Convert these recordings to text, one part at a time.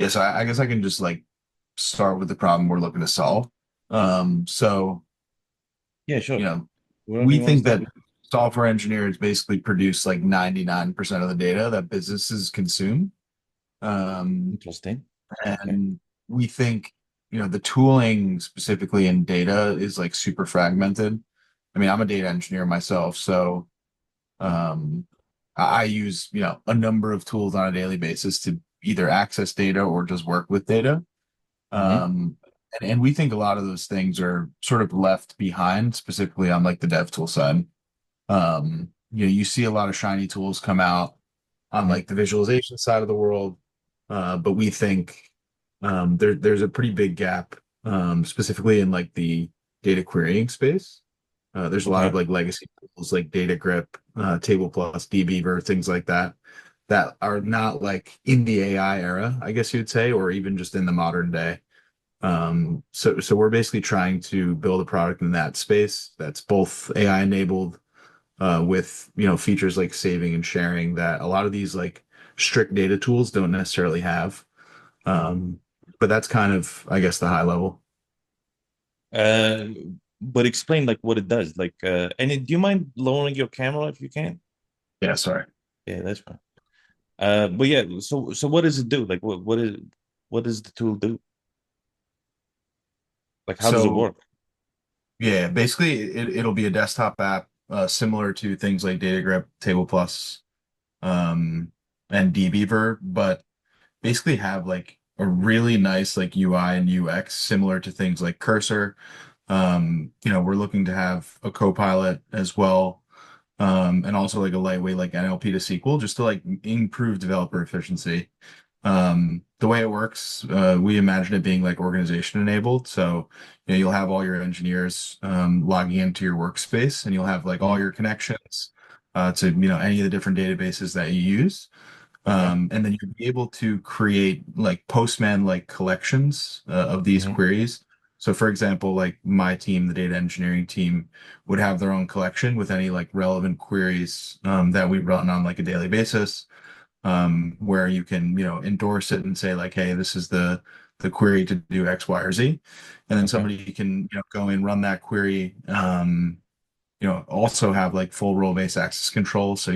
Yeah, so I guess I can just like start with the problem we're looking to solve. So Yeah, you sure. know, Wherever we you want to think start. that software engineers basically produce like 99% of the data that businesses consume. Um, Interesting. Okay. and we think, the tooling specifically in data is like super fragmented. I mean, I'm a data engineer myself, so um, I use, a number of tools on a daily basis to either access data or just work with data. Hmm. Um, and we think a lot of those things are sort of left behind, specifically on like the dev tool side. You see a lot of shiny tools come out on Hmm. like the visualization side of the world, but we think there's a pretty big gap, specifically in like the data querying space. There's a lot of Okay. like legacy tools like DataGrip, Table Plus, dbeaver, things like that, that are not like in the AI era, I guess you'd say, or even just in the modern day. So we're basically trying to build a product in that space that's both AI enabled, with features like saving and sharing that a lot of these like strict data tools don't necessarily have. Um, but that's kind of, I guess, the high level. Uh, but explain like what it does. Like, do you mind lowering your camera if you can? Yeah, sorry. Yeah, that's fine. But yeah, so what does it do? Like, what does the tool do? Like, how does it So work? yeah, basically it'll be a desktop app, similar to things like DataGrip, Table Plus, um, and dbeaver, but basically have like a really nice like UI and UX similar to things like Cursor. We're looking to have a Copilot as well, and also like a lightweight like NLP to SQL just to like improve developer efficiency. The way it works, we imagine it being like organization enabled. So, you'll have all your engineers logging into your workspace, and you'll have like all Mhm. your connections to any of the different databases that you use. Okay. And then you'll be able to create like Postman like collections of these Hmm. queries. So for example, like my team, the data engineering team, would have their own collection with any like relevant queries that we run on like a daily basis, where you can, endorse it and say like, hey, this is the query to do X, Y, or Z. And then Okay. somebody can, go in, run that query, also have like full role-based access control, so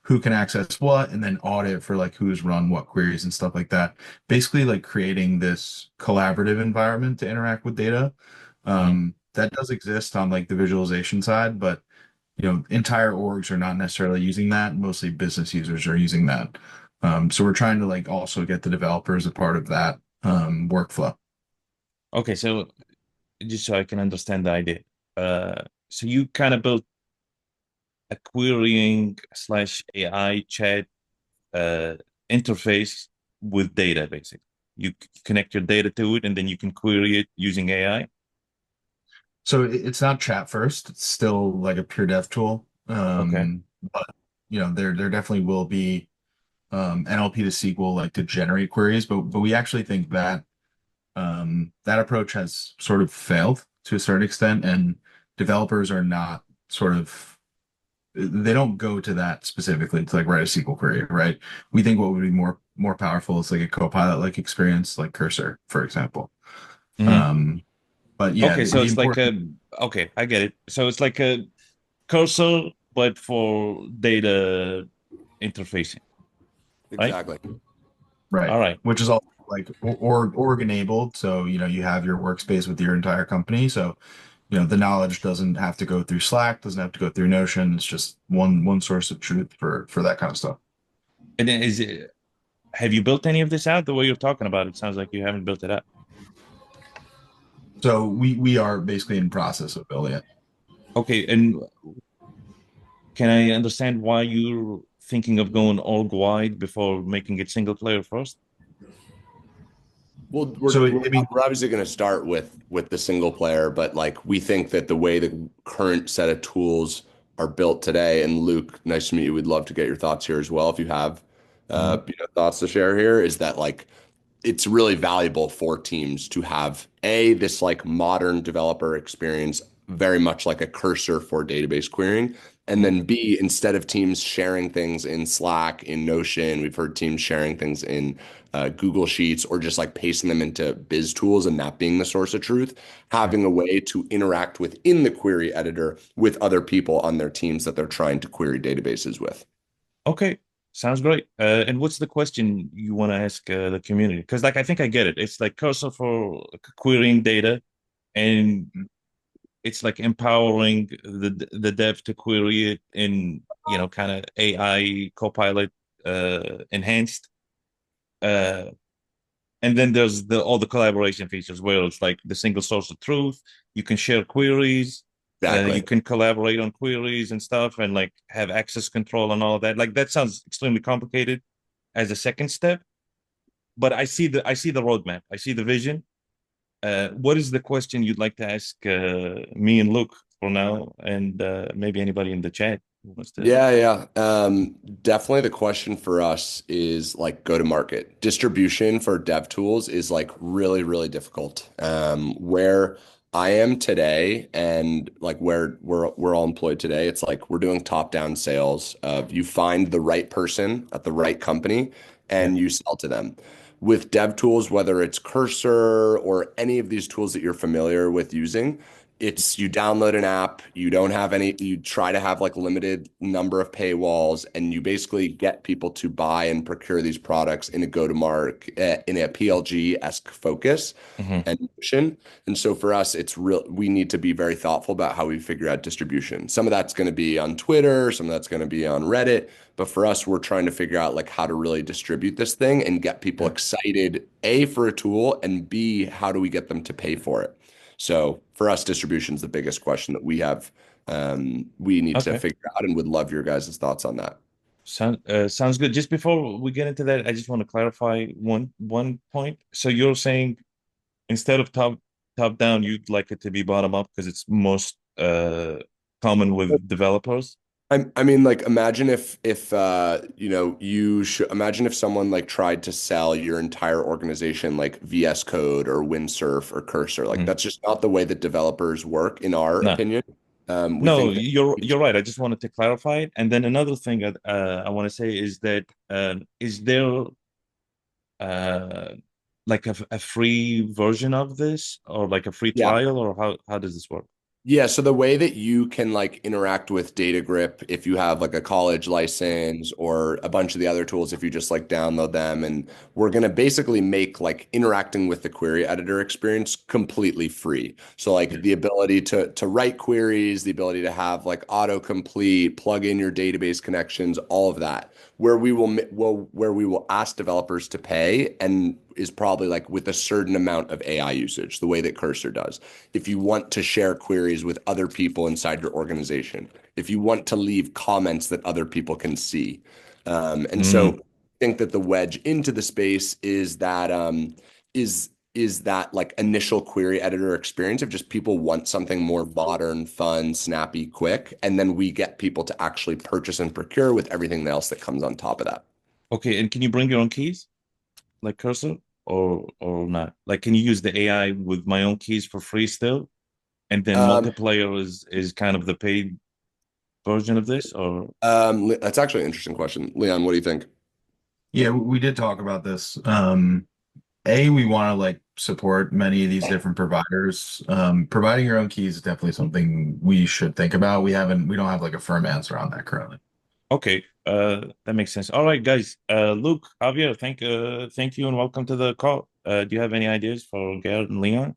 who can access what, and then audit for like who's run what queries and stuff like that. Basically, like creating this collaborative environment to interact with data. Hmm. That does exist on like the visualization side, but entire orgs are not necessarily using that. Mostly business users are using that. So we're trying to like also get the developers a part of that workflow. Okay. So just so I can understand the idea, so you kind of built a querying slash AI chat uh, interface with data, basically. You connect your data to it, and then you can query it using AI. So it's not chat first. It's still like a pure dev tool. Okay. But there definitely will be NLP to SQL like to generate queries, but we actually think that that approach has sort of failed to a certain extent, and developers are not sort of they don't go to that specifically to like write a SQL query, right? We think what would be more powerful is like a Copilot like experience, like Cursor, for example. Hmm. Um, but yeah, Okay, so the it's like important a okay, I get it. So it's like a cursor, but for data interfacing, right? Exactly. Right. All right. Which is all like org enabled. So, you have your workspace with your entire company. So, the knowledge doesn't have to go through Slack, doesn't have to go through Notion. It's just one source of truth for that kind of stuff. And then have you built any of this out the way you're talking about? It sounds like you haven't built it up. So we are basically in process of building it. Okay, and can I understand why you're thinking of going org wide before making it single player first? Well, So I mean, we're obviously going to start with the single player, but like we think that the way the current set of tools are built today, and Luke, nice to meet you. We'd love to get your thoughts here as well if you have mhm. thoughts to share here. Is that like it's really valuable for teams to have this like modern developer experience very much like a cursor for database querying. And then B, instead of teams sharing things in Slack, in Notion, we've heard teams sharing things in Google Sheets, or just like pasting them into Biz Tools and that being the source of truth, having a way to interact within the query editor with other people on their teams that they're trying to query databases with. Okay, sounds great. And what's the question you want to ask the community? Because like I think I get it. It's like cursor for querying data, and it's like empowering the dev to query it in, you know, kind of AI Copilot enhanced. And then there's all the collaboration features where it's like the single source of truth. You can share queries. Exactly. You can collaborate on queries and stuff, and like have access control and all of that. Like that sounds extremely complicated as a second step, but I see the roadmap. I see the vision. What is the question you'd like to ask me and Luke for now, and maybe anybody in the chat who wants to? Yeah. Definitely the question for us is like go to market. Distribution for dev tools is like really, really difficult. Where I am today and like where we're all employed today, it's like we're doing top-down sales of you find the right person at the right company and you sell to them. With dev tools, whether it's Cursor or any of these tools that you're familiar with using, it's you download an app, you don't have any, you try to have like limited number of paywalls, and you basically get people to buy and procure these products in a go-to-market, in a PLG-esque focus and mission. And so for us, it's real, we need to be very thoughtful about how we figure out distribution. Some of that's going to be on Twitter, some of that's going to be on Reddit. But for us, we're trying to figure out like how to really distribute this thing and get people excited, A, for a tool, and B, how do we get them to pay for it? So for us, distribution is the biggest question that we have. We need to figure out, and would love your guys' thoughts on that. Sounds good. Just before we get into that, I just want to clarify one point. So you're saying instead of top down, you'd like it to be bottom up because it's most common with developers? I mean, like, imagine if you know, you should imagine if someone like tried to sell your entire organization like VS Code or Windsurf or Cursor. Like, that's just not the way that developers work, in our No. opinion. We No, think that you're right. I just wanted to clarify it. And then another thing I want to say is that is there like a free version of this, or like a free Yeah. trial, or how does this work? Yeah, so the way that you can like interact with DataGrip, if you have like a college license or a bunch of the other tools, if you just like download them, and we're gonna basically make like interacting with the query editor experience completely free. So like the ability to write queries, the ability to have like autocomplete, plug in your database connections, all of that, where we will ask developers to pay, and is probably like with a certain amount of AI usage, the way that Cursor does. If you want to share queries with other people inside your organization, if you want to leave comments that other people can see. And so I think that the wedge into the space is that is that like initial query editor experience of just people want something more modern, fun, snappy, quick, and then we get people to actually purchase and procure with everything else that comes on top of that. Okay, and can you bring your own keys, like Cursor, or not? Like, can you use the AI with my own keys for free still? And then multiplayer is kind of the paid version of this, or? That's actually an interesting question. Leon, what do you think? Yeah, we did talk about this. We want to like support many of these different providers. Providing your own keys is definitely something we should think about. We don't have like a firm answer on that currently. Okay, that makes sense. All right, guys. Luke, Javier, thank you and welcome to the call. Do you have any ideas for Garrett and Leon?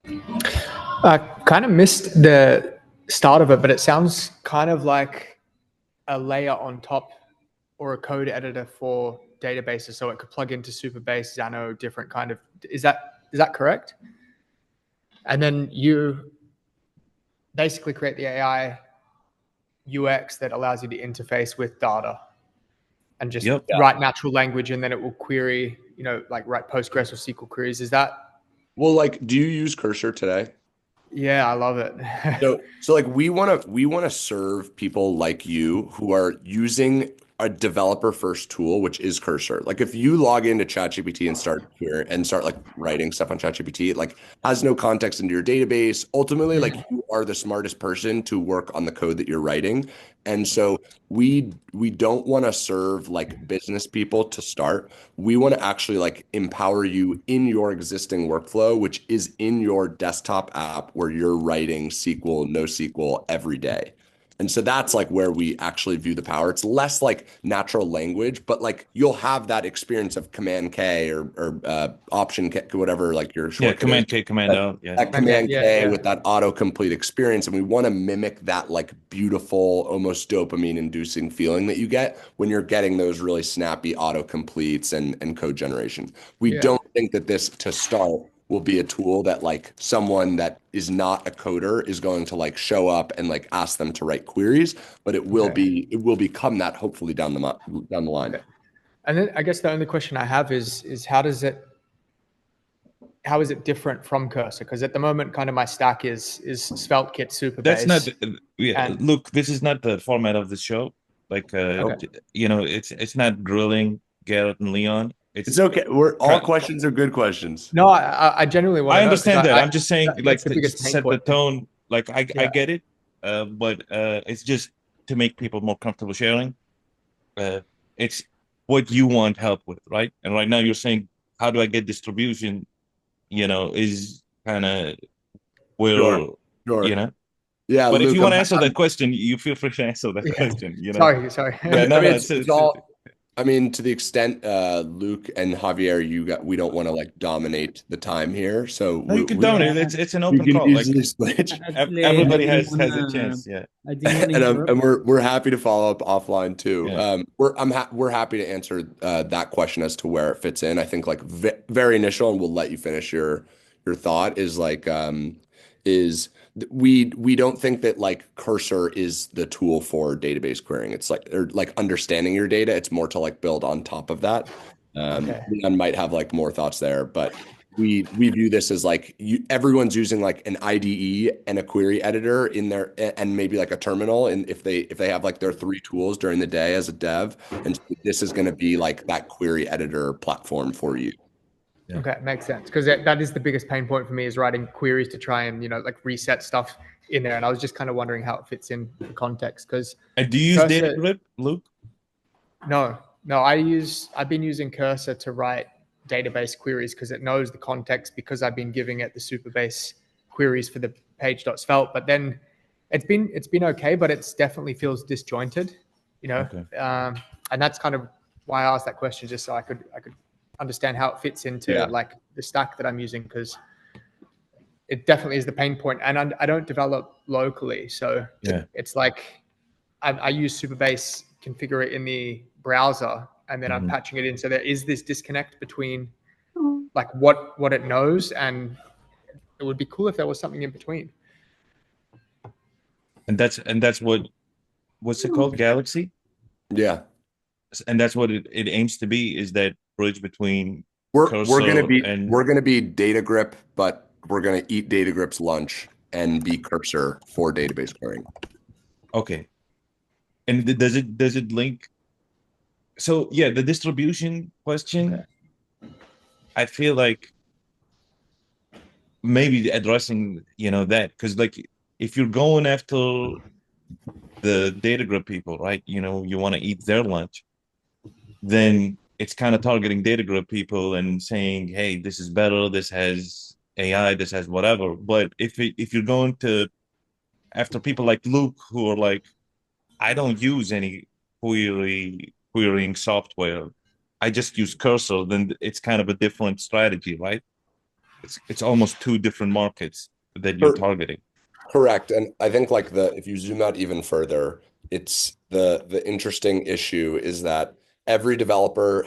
I kind of missed the start of it, but it sounds kind of like a layer on top or a code editor for databases, so it could plug into Supabase, Xano, different kind of. Is that correct? And then you basically create the AI UX that allows you to interface with data and just write natural language, and then it will query, like write Postgres or SQL queries. Is that? Well, like, do you use Cursor today? Yeah, I love it. So like we want to serve people like you who are using a developer first tool, which is Cursor. Like if you log into ChatGPT and start like writing stuff on ChatGPT, it like has no context into your database. Ultimately, like you are the smartest person to work on the code that you're writing. And so we don't want to serve like business people to start. We want to actually like empower you in your existing workflow, which is in your desktop app where you're writing SQL, NoSQL every day. And so that's like where we actually view the power. It's less like natural language, but like you'll have that experience of Command K or Option K, whatever like your Yeah, shortcut Command is. K, Command L. Yeah. That Command Yeah, K yeah. with that autocomplete experience. And we want to mimic that like beautiful, almost dopamine inducing feeling that you get when you're getting those really snappy autocompletes and code generation. We Yeah. don't think that this to start will be a tool that like someone that is not a coder is going to like show up and like ask them to write queries, but it will become that hopefully down the line. Okay. And then I guess the only question I have is how is it different from Cursor? Because at the moment, kind of my stack is SvelteKit, Supabase. That's not. Yeah, and- look, this is not the format of the show. Like, Okay. you know, it's not grilling Garrett and Leon. It's okay. All questions are good questions. No, I genuinely want to I know. understand that. I'm just saying, that's like, the biggest to pain set the point. tone. Like, I Yeah. get it, but it's just to make people more comfortable sharing. It's what you want help with, right? And right now you're saying, how do I get distribution? You know, is kind of where Sure. you know. Yeah, But Luke, if you want to answer that question, you feel free to answer that Yeah. question. You know. Sorry. Yeah, no, I mean, no, it's all. I mean, to the extent Luke and Javier, we don't want to like dominate the time here, so No, you can dominate. It's an we open can call. Like easily switch. Actually, everybody I has didn't a wanna- chance. Yeah. I didn't want to And interrupt. we're happy to follow up offline too. Yeah. We're happy to answer that question as to where it fits in. I think like very initial, and we'll let you finish your thought is like we don't think that like Cursor is the tool for database querying. It's like or like understanding your data. It's more to like build on top of that. Okay. Leon might have like more thoughts there, but we view this as like everyone's using like an IDE and a query editor in there and maybe like a terminal. And if they have like their 3 tools during the day as a dev, and this is going to be like that query editor platform for you. Yeah. Okay, makes sense. Because that is the biggest pain point for me is writing queries to try and, like reset stuff in there. And I was just kind of wondering how it fits in the context. Because And do you use Cursor- Datagrip, Luke? No, I've been using Cursor to write database queries because it knows the context because I've been giving it the Supabase queries for the page.svelte. But then it's been okay, but it's definitely feels disjointed, Okay. and that's kind of why I asked that question, just so I could understand how it fits into like the stack that I'm using, because it definitely is the pain point. And I don't develop locally, so Yeah. it's like I use Supabase, configure it in the browser, and then I'm Mhm. patching it in. So there is this disconnect between like what it knows, and it would be cool if there was something in between. And that's what's it called? Galaxy? Yeah. And that's what it aims to be, is that bridge between We're Cursor gonna be and- Datagrip, but we're gonna eat Datagrip's lunch and be Cursor for database querying. Okay. And does it link? So yeah, the distribution question, I feel like maybe addressing, that, because like if you're going after the Datagrip people, right? You want to eat their lunch, then it's kind of targeting Datagrip people and saying, hey, this is better, this has AI, this has whatever. But if you're going to after people like Luke, who are like, I don't use any querying software, I just use Cursor, then it's kind of a different strategy, right? It's almost 2 different markets that you're targeting. Correct. And I think like if you zoom out even further, it's the interesting issue is that every developer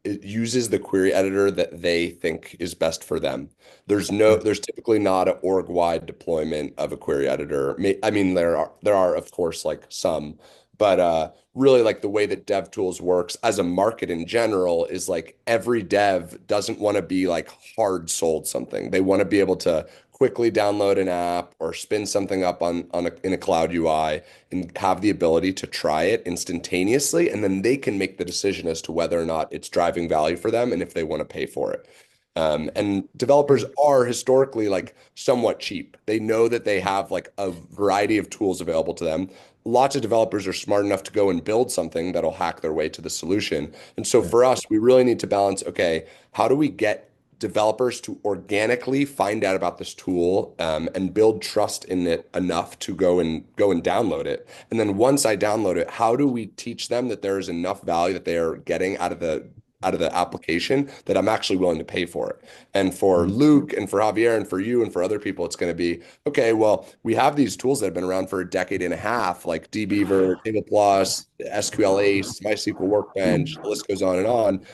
it uses the query editor that they think is best for them. There's typically not an org-wide deployment of a query editor. I mean, there are of course like some, but really like the way that DevTools works as a market in general is like every dev doesn't want to be like hard sold something. They want to be able to quickly download an app or spin something up in a cloud UI and have the ability to try it instantaneously, and then they can make the decision as to whether or not it's driving value for them and if they want to pay for it. And developers are historically like somewhat cheap. They know that they have like a variety of tools available to them. Lots of developers are smart enough to go and build something that'll hack their way to the solution. And so for us, we really need to balance, okay, how do we get developers to organically find out about this tool, and build trust in it enough to go and download it. And then once I download it, how do we teach them that there is enough value that they are getting out of the application that I'm actually willing to pay for it. And for Luke and for Javier and for you and for other people, it's going to be, okay, well, we have these tools that have been around for a decade and a half, like dbeaver, Table Plus, SQL Ace, MySQL Workbench, the list goes on and on.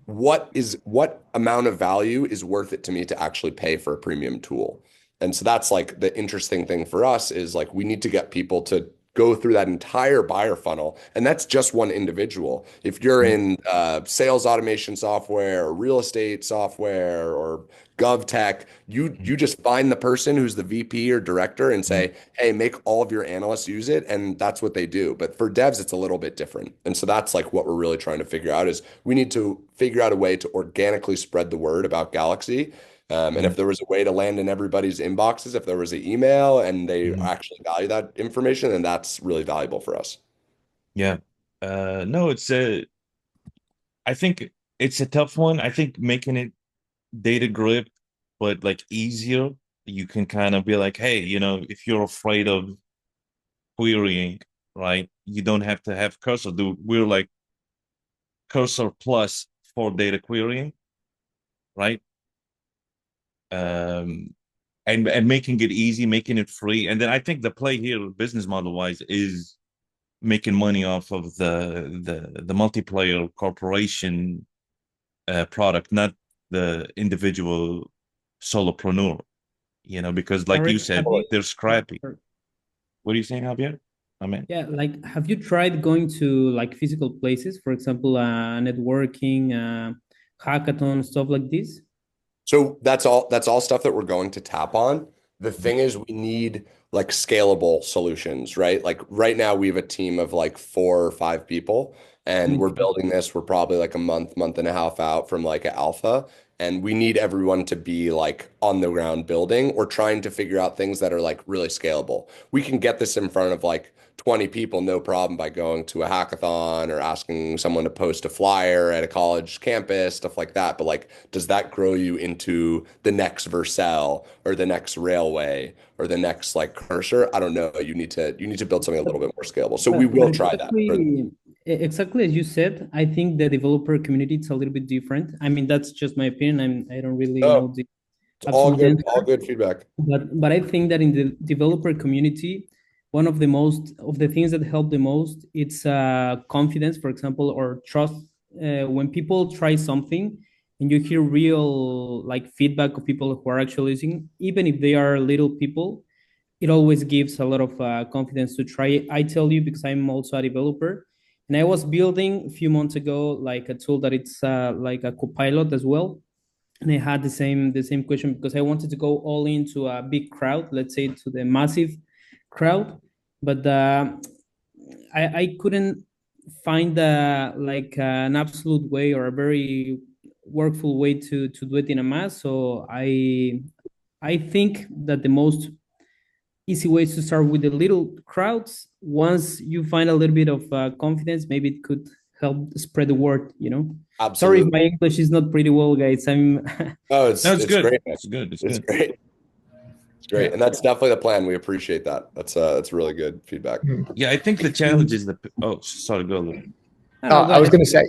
What amount of value is worth it to me to actually pay for a premium tool? And so that's like the interesting thing for us is like we need to get people to go through that entire buyer funnel. And that's just one individual. If you're in sales automation software or real estate software or GovTech, you just find the person who's the VP or director and say, hey, make all of your analysts use it. And that's what they do. But for devs, it's a little bit different. And so that's like what we're really trying to figure out is we need to figure out a way to organically spread the word about Galaxy. And if there was a way to land in everybody's inboxes, if there was an email and they actually value that information, then that's really valuable for us. Yeah. No, I think it's a tough one. I think making it data grip, but like easier, you can kind of be like, hey, if you're afraid of querying, right, you don't have to have Cursor. We're like Cursor Plus for data querying, right? And making it easy, making it free. And then I think the play here, business model wise, is making money off of the multiplayer corporation product, not the individual solopreneur. Because like you said, they're scrappy. What are you saying, Javier? Yeah, like have you tried going to like physical places, for example, networking, hackathon, stuff like this? So that's all stuff that we're going to tap on. The thing is we need like scalable solutions, right? Like right now we have a team of like 4 or 5 people and we're building this. We're probably like a month and a half out from like an alpha. And we need everyone to be like on the ground building or trying to figure out things that are like really scalable. We can get this in front of like 20 people, no problem, by going to a hackathon or asking someone to post a flyer at a college campus, stuff like that. But like, does that grow you into the next Vercel or the next Railway or the next like Cursor? I don't know. You need to build something a little bit more scalable. So we will try that. Exactly as you said, I think the developer community is a little bit different. I mean, that's just my opinion. I don't really know the all good feedback. But I think that in the developer community, one of the things that help the most, it's confidence, for example, or trust. When people try something and you hear real like feedback of people who are actually using, even if they are little people, it always gives a lot of confidence to try it. I tell you because I'm also a developer, and I was building a few months ago like a tool that it's like a copilot as well. And I had the same question because I wanted to go all into a big crowd, let's say to the massive crowd, but I couldn't find like an absolute way or a very workful way to do it in a mass. So I think that the most easy ways to start with the little crowds. Once you find a little bit of confidence, maybe it could help spread the word. Absolutely. Sorry if my English is not pretty well, guys. It's good. Great. It's great. It's great. And that's definitely the plan. We appreciate that. That's really good feedback. Yeah, I think the challenge is sorry, go Luke. I was going to say,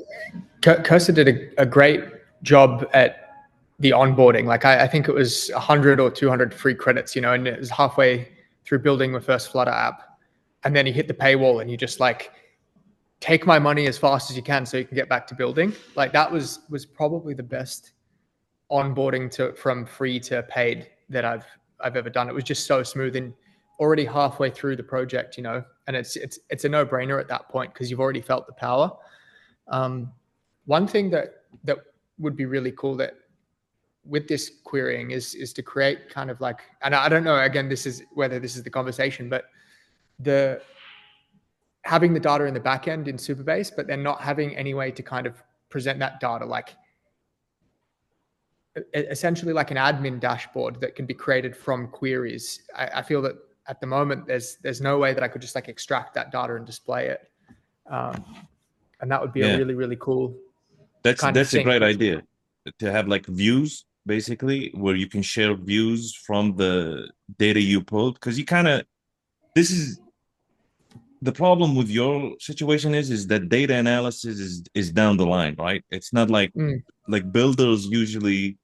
Cursor did a great job at the onboarding. Like I think it was 100 or 200 free credits, and it was halfway through building the first Flutter app. And then you hit the paywall and you just like, take my money as fast as you can so you can get back to building. Like that was probably the best onboarding from free to paid that I've ever done. It was just so smooth and already halfway through the project, and it's a no-brainer at that point because you've already felt the power. One thing that would be really cool that with this querying is to create kind of like, and I don't know, again, this is whether this is the conversation, but the having the data in the back end in Supabase, but then not having any way to kind of present that data, like essentially like an admin dashboard that can be created from queries. I feel that at the moment there's no way that I could just like extract that data and display it, and that would be a really, really cool kind of That's a thing. great idea, to have like views basically where you can share views from the data you pulled, because you kind of, this is the problem with your situation is that data analysis is down the line, right? It's not like like builders usually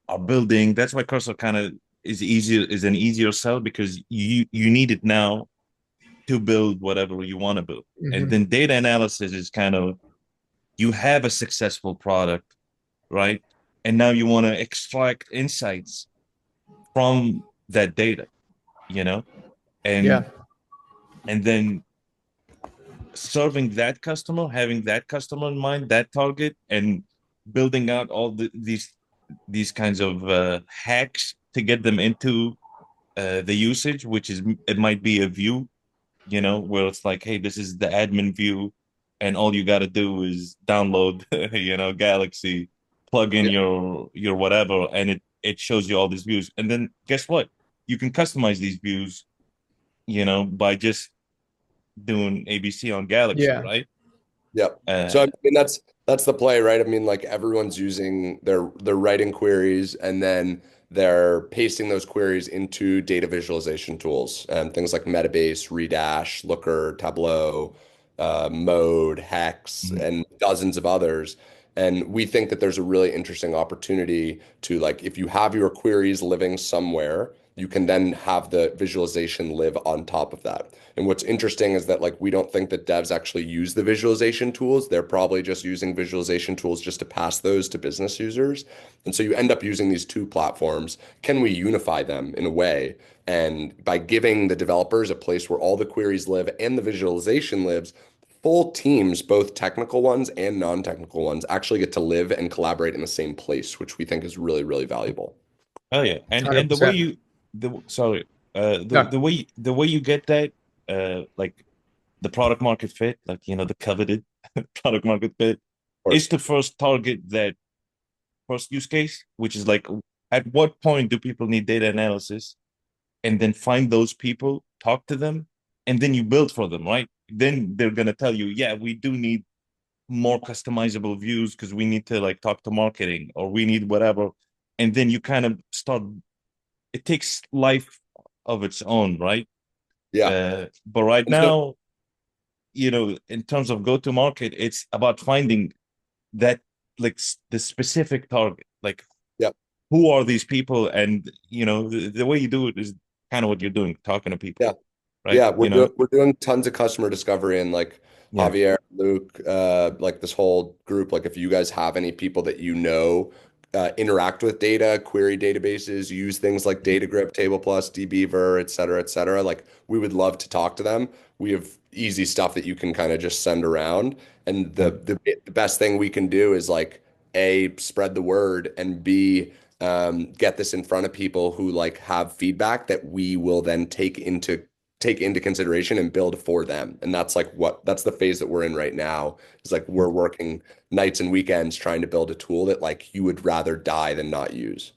are building. That's why Cursor kind of is an easier sell, because you need it now to build whatever you want to build. And then data analysis is kind of, you have a successful product, right? And now you want to extract insights from that data, you know? And and then serving that customer, having that customer in mind, that target, and building out all these kinds of hacks to get them into the usage, which is, it might be a view, you know, where it's like, hey, this is the admin view, and all you got to do is download, you know, Galaxy, plug in your whatever, and it shows you all these views. And then guess what? You can customize these views, you know, by just doing ABC on Galaxy, right? Yep. So I mean, that's the play, right? I mean, like everyone's using they're writing queries, and then they're pasting those queries into data visualization tools, and things like Metabase, Redash, Looker, Tableau, Mode, Hex, and dozens of others. And we think that there's a really interesting opportunity to, like, if you have your queries living somewhere, you can then have the visualization live on top of that. And what's interesting is that, like, we don't think that devs actually use the visualization tools. They're probably just using visualization tools just to pass those to business users. And so you end up using these two platforms. Can we unify them in a way? And by giving the developers a place where all the queries live and the visualization lives, full teams, both technical ones and non-technical ones, actually get to live and collaborate in the same place, which we think is really, really valuable. Oh yeah, and the way you the way you get that, like the product market fit, like, you know, the coveted product market fit, is to first target that first use case, which is like, at what point do people need data analysis, and then find those people, talk to them, and then you build for them, right? Then they're gonna tell you, yeah, we do need more customizable views because we need to like talk to marketing, or we need whatever, and then you kind of start, it takes life of its own, right? But right now, you know, in terms of go to market, it's about finding that, like, the specific target, like, who are these people? And, you know, the way you do it is kind of what you're doing, talking to people. Right? We're doing tons of customer discovery, and like Javier, Luke, like this whole group, like if you guys have any people that you know interact with data, query databases, use things like DataGrip, TablePlus, dbeaver, et cetera, like we would love to talk to them. We have easy stuff that you can kind of just send around. And the best thing we can do is, like, A, spread the word, and B, get this in front of people who like have feedback that we will then take into consideration and build for them. And that's the phase that we're in right now. Is like, we're working nights and weekends trying to build a tool that, like, you would rather die than not use.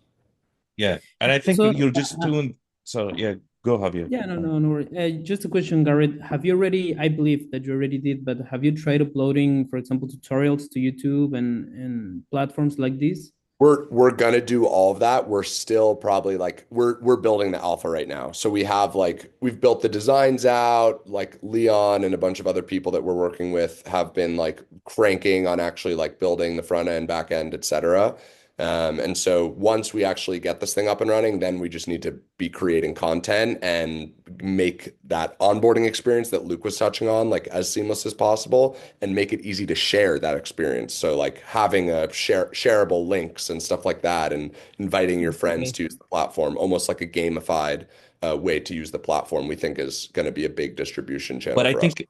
Yeah. And I think you're just doing, so yeah, go Javier. Yeah, no worry. Just a question, Garrett. Have you already, I believe that you already did, but have you tried uploading, for example, tutorials to YouTube and platforms like this? We're gonna do all of that. We're still probably like, we're building the alpha right now. So we've built the designs out, like Leon and a bunch of other people that we're working with have been like cranking on actually like building the front end, back end, et cetera. And so once we actually get this thing up and running, then we just need to be creating content and make that onboarding experience that Luke was touching on, like, as seamless as possible, and make it easy to share that experience. So like having a shareable links and stuff like that, and inviting your friends to use the platform, almost like a gamified way to use the platform, we think is going to be a big distribution channel. But I think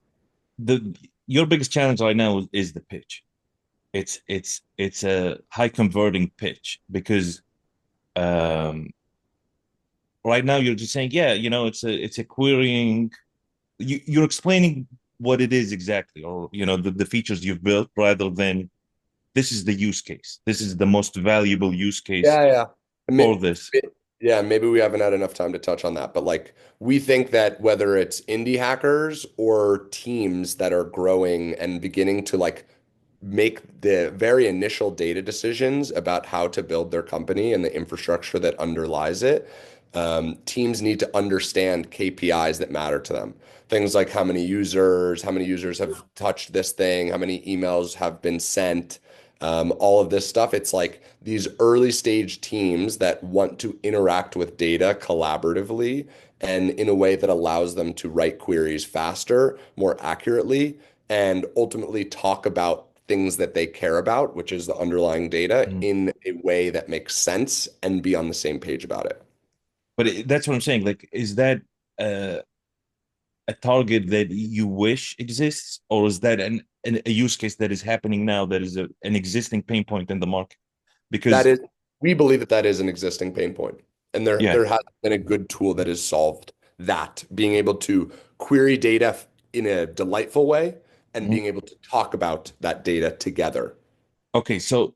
your biggest challenge right now is the pitch. It's a high converting pitch, because right now you're just saying, yeah, it's a querying. You're explaining what it is exactly, or the features you've built, rather than this is the use case. This is the most valuable use case Yeah, yeah. for this. Yeah, maybe we haven't had enough time to touch on that, but like we think that whether it's indie hackers or teams that are growing and beginning to like make the very initial data decisions about how to build their company and the infrastructure that underlies it, teams need to understand KPIs that matter to them. Things like how many users have touched this thing, how many emails have been sent, all of this stuff. It's like these early stage teams that want to interact with data collaboratively and in a way that allows them to write queries faster, more accurately, and ultimately talk about things that they care about, which is the underlying data, Mhm. in a way that makes sense and be on the same page about it. But that's what I'm saying. Like, is that uh, a target that you wish exists, or is that a use case that is happening now that is an existing pain point in the market? That Because is, we believe that that is an existing pain point, and there yeah, there has been a good tool that has solved that, being able to query data in a delightful way and Mhm. being able to talk about that data together. Okay, so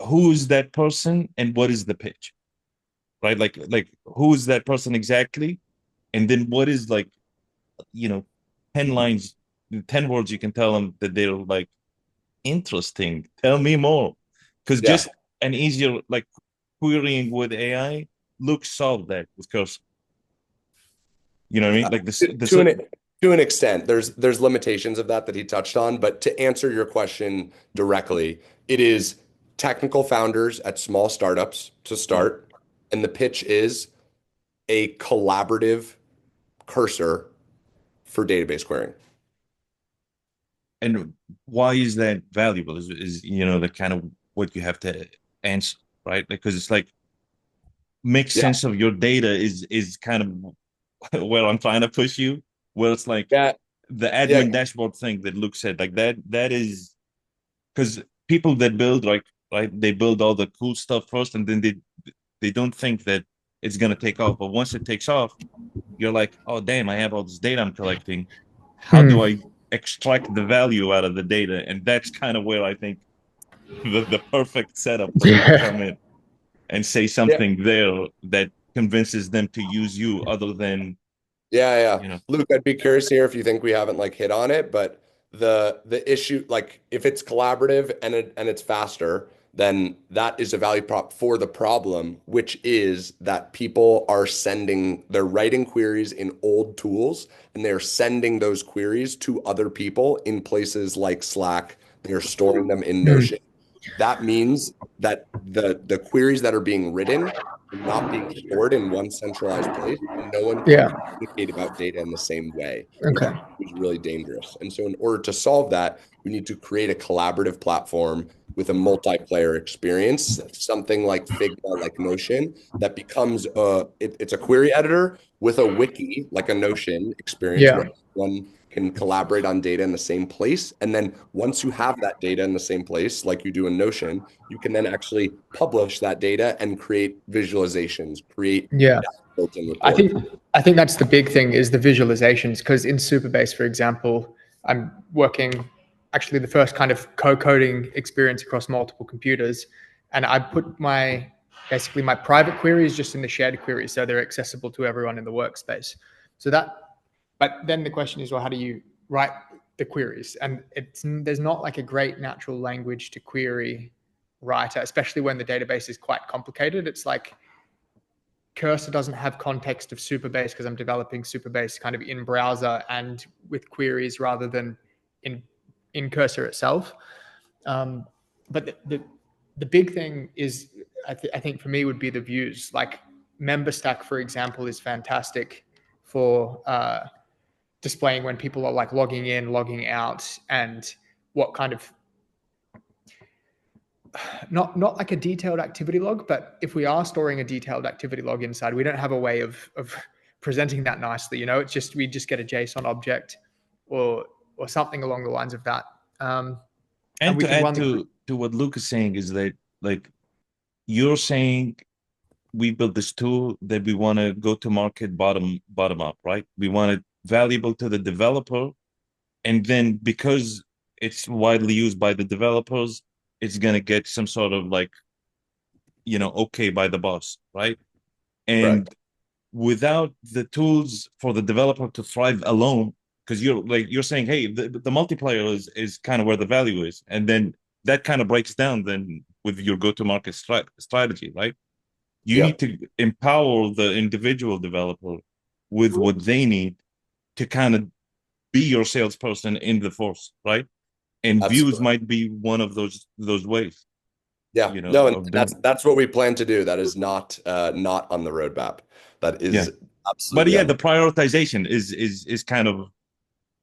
who's that person and what is the pitch? Right? Like who is that person exactly? And then what is like, you know, 10 lines, 10 words you can tell them that they're like interesting. Tell me more. Because Yeah. just an easier like querying with AI, look, solve that with cursor. You know what I mean? Like this To an extent, there's limitations of that he touched on, but to answer your question directly, it is technical founders at small startups to start, and the pitch is a collaborative cursor for database querying. and why is that valuable is the kind of what you have to answer, right? Because it's like make Yeah, sense of your data is kind of where I'm trying to push you, where it's like yeah, the yeah, admin dashboard thing that looks at like that is because people that build like right, they build all the cool stuff first and then they don't think that it's gonna take off. But once it takes off, you're like, oh damn, I have all this data I'm collecting. How do Hmm. I extract the value out of the data? And that's kind of where I think the perfect setup for you to Yeah. come in and say yeah, something there that convinces them to use you other than yeah. you know Luke, I'd be curious here if you think we haven't like hit on it, but the issue, like if it's collaborative and it's faster, then that is a value prop for the problem, which is that people are they're writing queries in old tools and they're sending those queries to other people in places like Slack. They're storing them in Hmm. Notion. That means that the queries that are being written are not being stored in one centralized place, and no one can Yeah. communicate about data in the same way, which Okay. is really dangerous. And so, in order to solve that, we need to create a collaborative platform with a multiplayer experience, something like Figma, like Notion, that becomes it's a query editor with a wiki, like a Notion experience Yeah. where one can collaborate on data in the same place. And then once you have that data in the same place, like you do in Notion, you can then actually publish that data and create visualizations, create Yeah. dashboards and I reports. think I think that's the big thing is the visualizations because in Superbase, for example, I'm working actually the first kind of co-coding experience across multiple computers, and I put basically my private queries just in the shared queries so they're accessible to everyone in the workspace. So that, but then the question is, well, how do you write the queries? And there's not like a great natural language to query writer, especially when the database is quite complicated. It's like Cursor doesn't have context of Superbase because I'm developing Superbase kind of in browser and with queries rather than in Cursor itself. But the big thing is, I think for me would be the views. Like MemberStack, for example, is fantastic for displaying when people are like logging in, logging out, and what kind of not like a detailed activity log, but if we are storing a detailed activity log inside, we don't have a way of presenting that nicely. You know, it's just we just get a JSON object or something along the lines of that, and and we to can add run the to what Luke is saying is that like you're saying we built this tool that we want to go to market bottom up, right? We want it valuable to the developer, and then because it's widely used by the developers, it's gonna get some sort of like, okay by the boss, right? And Correct. without the tools for the developer to thrive alone, because you're saying, hey, the multiplayer is kind of where the value is, and then that kind of breaks down then with your go-to-market strategy, right? You Yeah. need to empower the individual developer with what they need to kind of be your salesperson in the force, right? And views Absolutely. might be one of those ways, Yeah. No, and of that's doing. that's what we plan to do. That is not on the roadmap. That Yeah. is But absolutely yeah, on the prioritization is kind of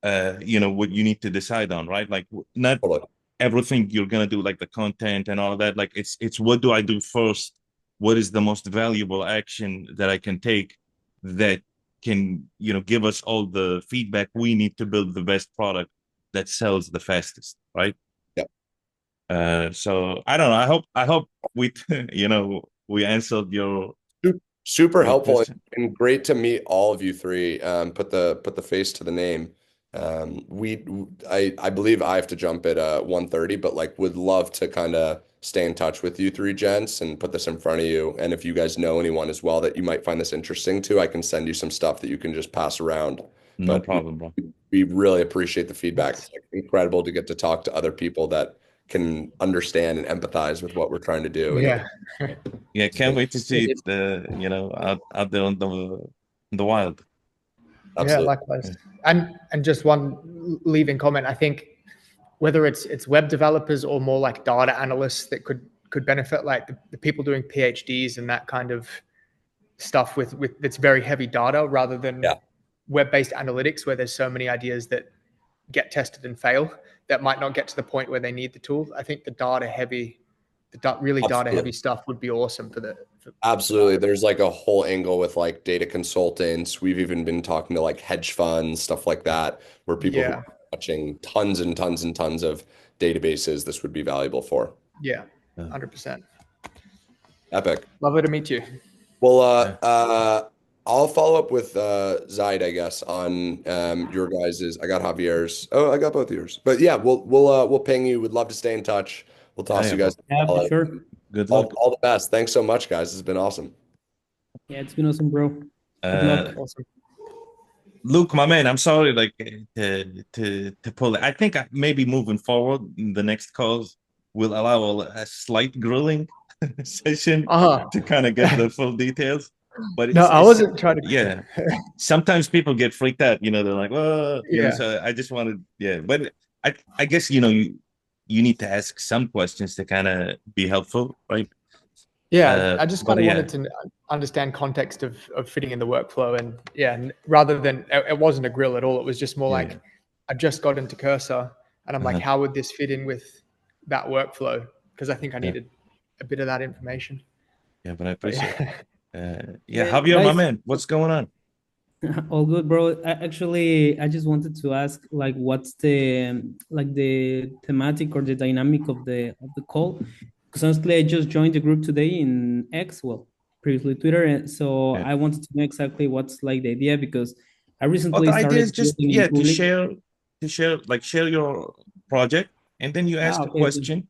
what you need to decide on, right? Like not totally. everything you're gonna do, like the content and all of that. Like it's what do I do first? What is the most valuable action that I can take that can, give us all the feedback we need to build the best product that sells the fastest, right? Yeah. So I don't know. I hope we we answered Super your helpful question. and great to meet all of you three. Put the face to the name. I believe I have to jump at 1:30, but like would love to kind of stay in touch with you three gents and put this in front of you. And if you guys know anyone as well that you might find this interesting too, I can send you some stuff that you can just pass around. No But problem, bro. we really appreciate the feedback. Yes. It's like incredible to get to talk to other people that can understand and empathize with what we're trying to do. And Yeah. Yeah, it's can't been wait to see it, out there in the wild. Yeah, absolutely. likewise. And just one leaving comment. I think whether it's web developers or more like data analysts that could benefit, like the people doing PhDs and that kind of stuff with that's very heavy data rather than Yeah. web-based analytics where there's so many ideas that get tested and fail that might not get to the point where they need the tool. I think really data heavy Absolutely. stuff would be awesome for Absolutely. There's like a whole angle with like data consultants. We've even been talking to like hedge funds, stuff like that, where people who yeah, are touching tons and tons and tons of databases this would be valuable for. yeah, Yeah. 100%. Epic. Lovely to meet you. Well, Yeah. I'll follow up with Zaid, I guess, on your guys's. I got Javier's. Oh, I got both yours. But yeah, we'll ping you. Would love to stay in touch. We'll toss Yeah, you bro. guys. Yeah, for All, sure. Good luck. all the best. Thanks so much, guys. It's been awesome. Yeah, it's been awesome, bro. Good Uh, luck. Awesome. Luke, my man, I'm sorry, like to pull it. I think maybe moving forward, the next calls will allow a slight grilling session Uh-huh. to kind of get the full details. But No, I it's wasn't trying to. yeah. Sometimes people get freaked out, they're like, well, Yeah. so I just wanted, yeah. But I guess you need to ask some questions to kind of be helpful, right? Yeah, I just But kind of yeah, wanted to understand context of fitting in the workflow, and yeah, rather than it wasn't a grill at all. It was just more yeah. like I just got into Cursor, and I'm like, Uh-huh. how would this fit in with that workflow? Because I think I Yeah. needed a bit of that information. Yeah, but I But appreciate it. yeah, Yeah, Yeah, Javier, my guys, man, what's going on? all good, bro. Actually, I just wanted to ask, like, what's the thematic or the dynamic of the call? Because honestly, I just joined the group today in X, well, previously Twitter, and so Yeah. I wanted to know exactly what's like the idea because I Well, recently the idea is started just building in public. share your project, and then you ask a Okay, question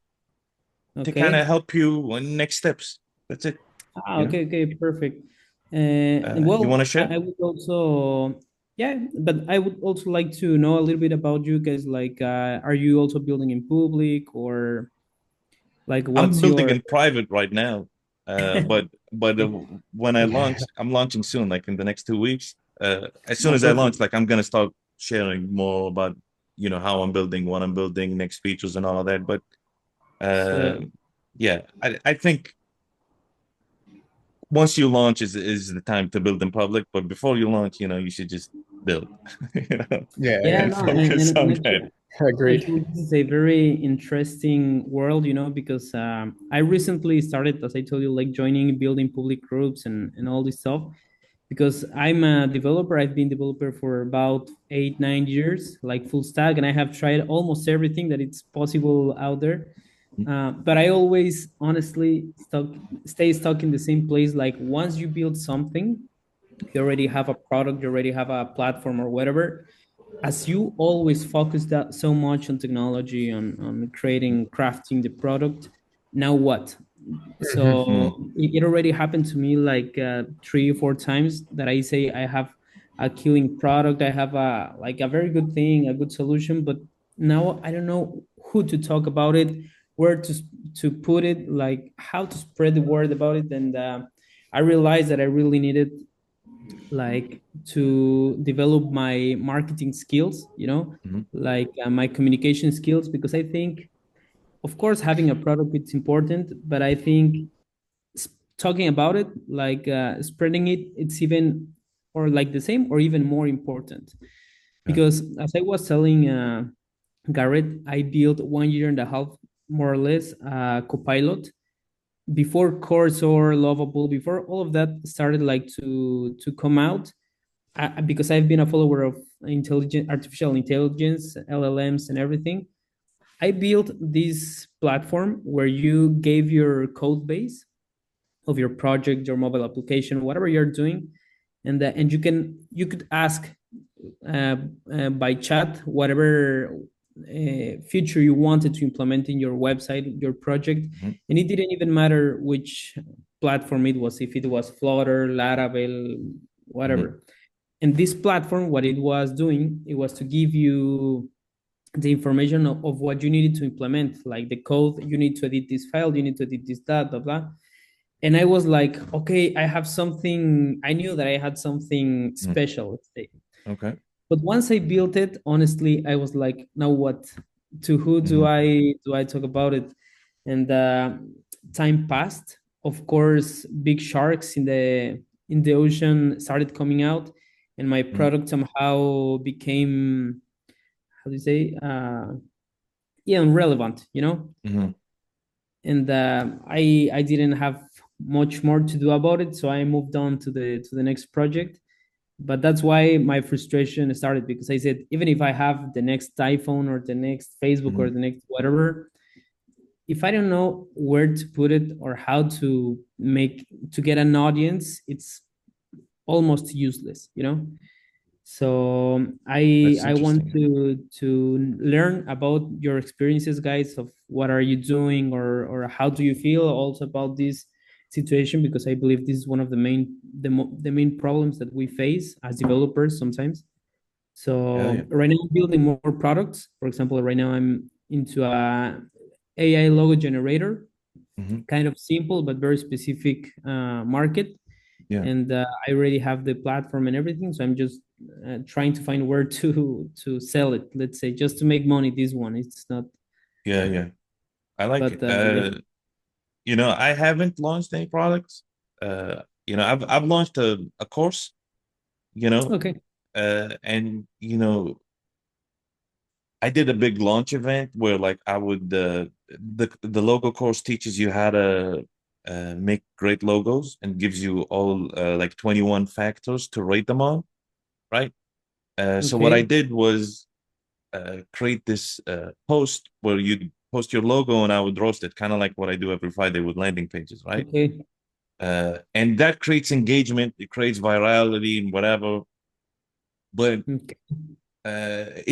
to kind okay. of help you on next steps. That's it. Okay, perfect. And You well, want to share? I would also, yeah, but I would also like to know a little bit about you guys. Like, are you also building in public or like I'm what's building your? in private right now, but when I launch, I'm launching soon, like in the next 2 weeks. As soon Oh, as I launch, perfect. like I'm gonna start sharing more about how I'm building, what I'm building, next features, and all of that. But Yeah. yeah, I think once you launch is the time to build in public. But before you launch, you should just build, Yeah, and no, focus and on actually, that. agreed. this is a very interesting world, because I recently started, as I told you, like joining building public groups and all this stuff. Because I'm a developer, I've been developer for about 8, 9 years, like full stack, and I have tried almost everything that it's possible out there. But I always honestly stay stuck in the same place. Like once you build something, you already have a product, you already have a platform or whatever. As you always focus that so much on technology, on creating, crafting the product, now what? Mhm. So it already happened to me like 3 or 4 times that I say I have a killing product, I have a like a very good thing, a good solution, but now I don't know who to talk about it, where to put it, like how to spread the word about it. And I realized that I really needed like to develop my marketing skills, Mhm. like my communication skills, because I think, of course, having a product it's important, but I think talking about it, like spreading it, it's even or like the same or even more important. Yeah. Because as I was telling Garrett, I built 1 year and a half, more or less, Copilot before Cursor, Lovable, before all of that started like to come out. Because I've been a follower of artificial intelligence, LLMs, and everything. I built this platform where you gave your code base of your project, your mobile application, whatever you're doing, and you could ask by chat whatever feature you wanted to implement in your website, your project, Mhm. and it didn't even matter which platform it was, if it was Flutter, Laravel, Mhm. whatever. And this platform, what it was doing, it was to give you the information of what you needed to implement, like the code, you need to edit this file, you need to edit this, that, blah, blah. And I was like, okay, I have something, I knew that I had something Mhm. special, let's say. Okay. But once I built it, honestly, I was like, now what? To who Mhm. do I talk about it? And time passed. Of course, big sharks in the ocean started coming out, and my Mhm. product somehow became, how do you say, yeah, irrelevant, Mhm. and I didn't have much more to do about it, so I moved on to the next project. But that's why my frustration started, because I said, even if I have the next iPhone or the next Facebook or Mhm. the next whatever, if I don't know where to put it or how to get an audience, it's almost useless. So I That's I want interesting. to learn about your experiences, guys, of what are you doing, or how do you feel also about this situation, because I believe this is one of the main problems that we face as developers sometimes. Yeah. Yeah. So right now I'm building more products. For example, right now I'm into a AI logo generator, Mhm. kind of simple but very specific market. Yeah. And I already have the platform and everything, so I'm just trying to find where to sell it, let's say, just to make money. This one, it's not, Yeah. Yeah. I like but it. yeah. I haven't launched any products. I've launched a course, you know, Okay. and I did a big launch event where like I would the logo course teaches you how to make great logos and gives you all like 21 factors to rate them on, right? So what I Okay. did was create this post where you post your logo and I would roast it, kind of like what I do every Friday with landing pages, right? Okay. And that creates engagement, it creates virality and whatever. But Okay.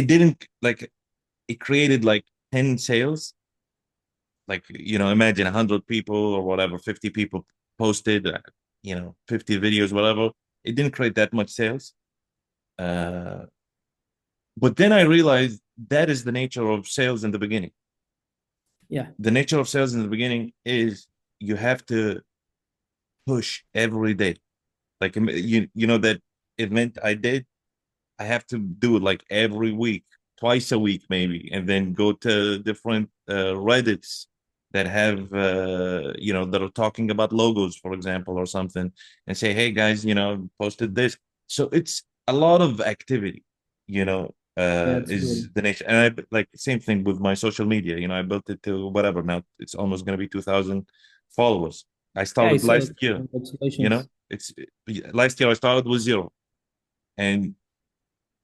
it didn't like it created like 10 sales. Like, imagine 100 people or whatever, 50 people posted, 50 videos, whatever. It didn't create that much sales. Uh, but then I realized that is the nature of sales in the beginning. Yeah. The nature of sales in the beginning is you have to push every day. Like, that event I did, I have to do it like every week, twice a week maybe, and then go to different Reddits that have that are talking about logos, for example, or something, and say, hey guys, posted this. So it's a lot of activity, Yeah, totally. is the nature. And I like same thing with my social media. I built it to whatever now. It's almost gonna be 2,000 followers. I Yeah, I started saw last it. year, Congratulations. it's last year I started with zero. And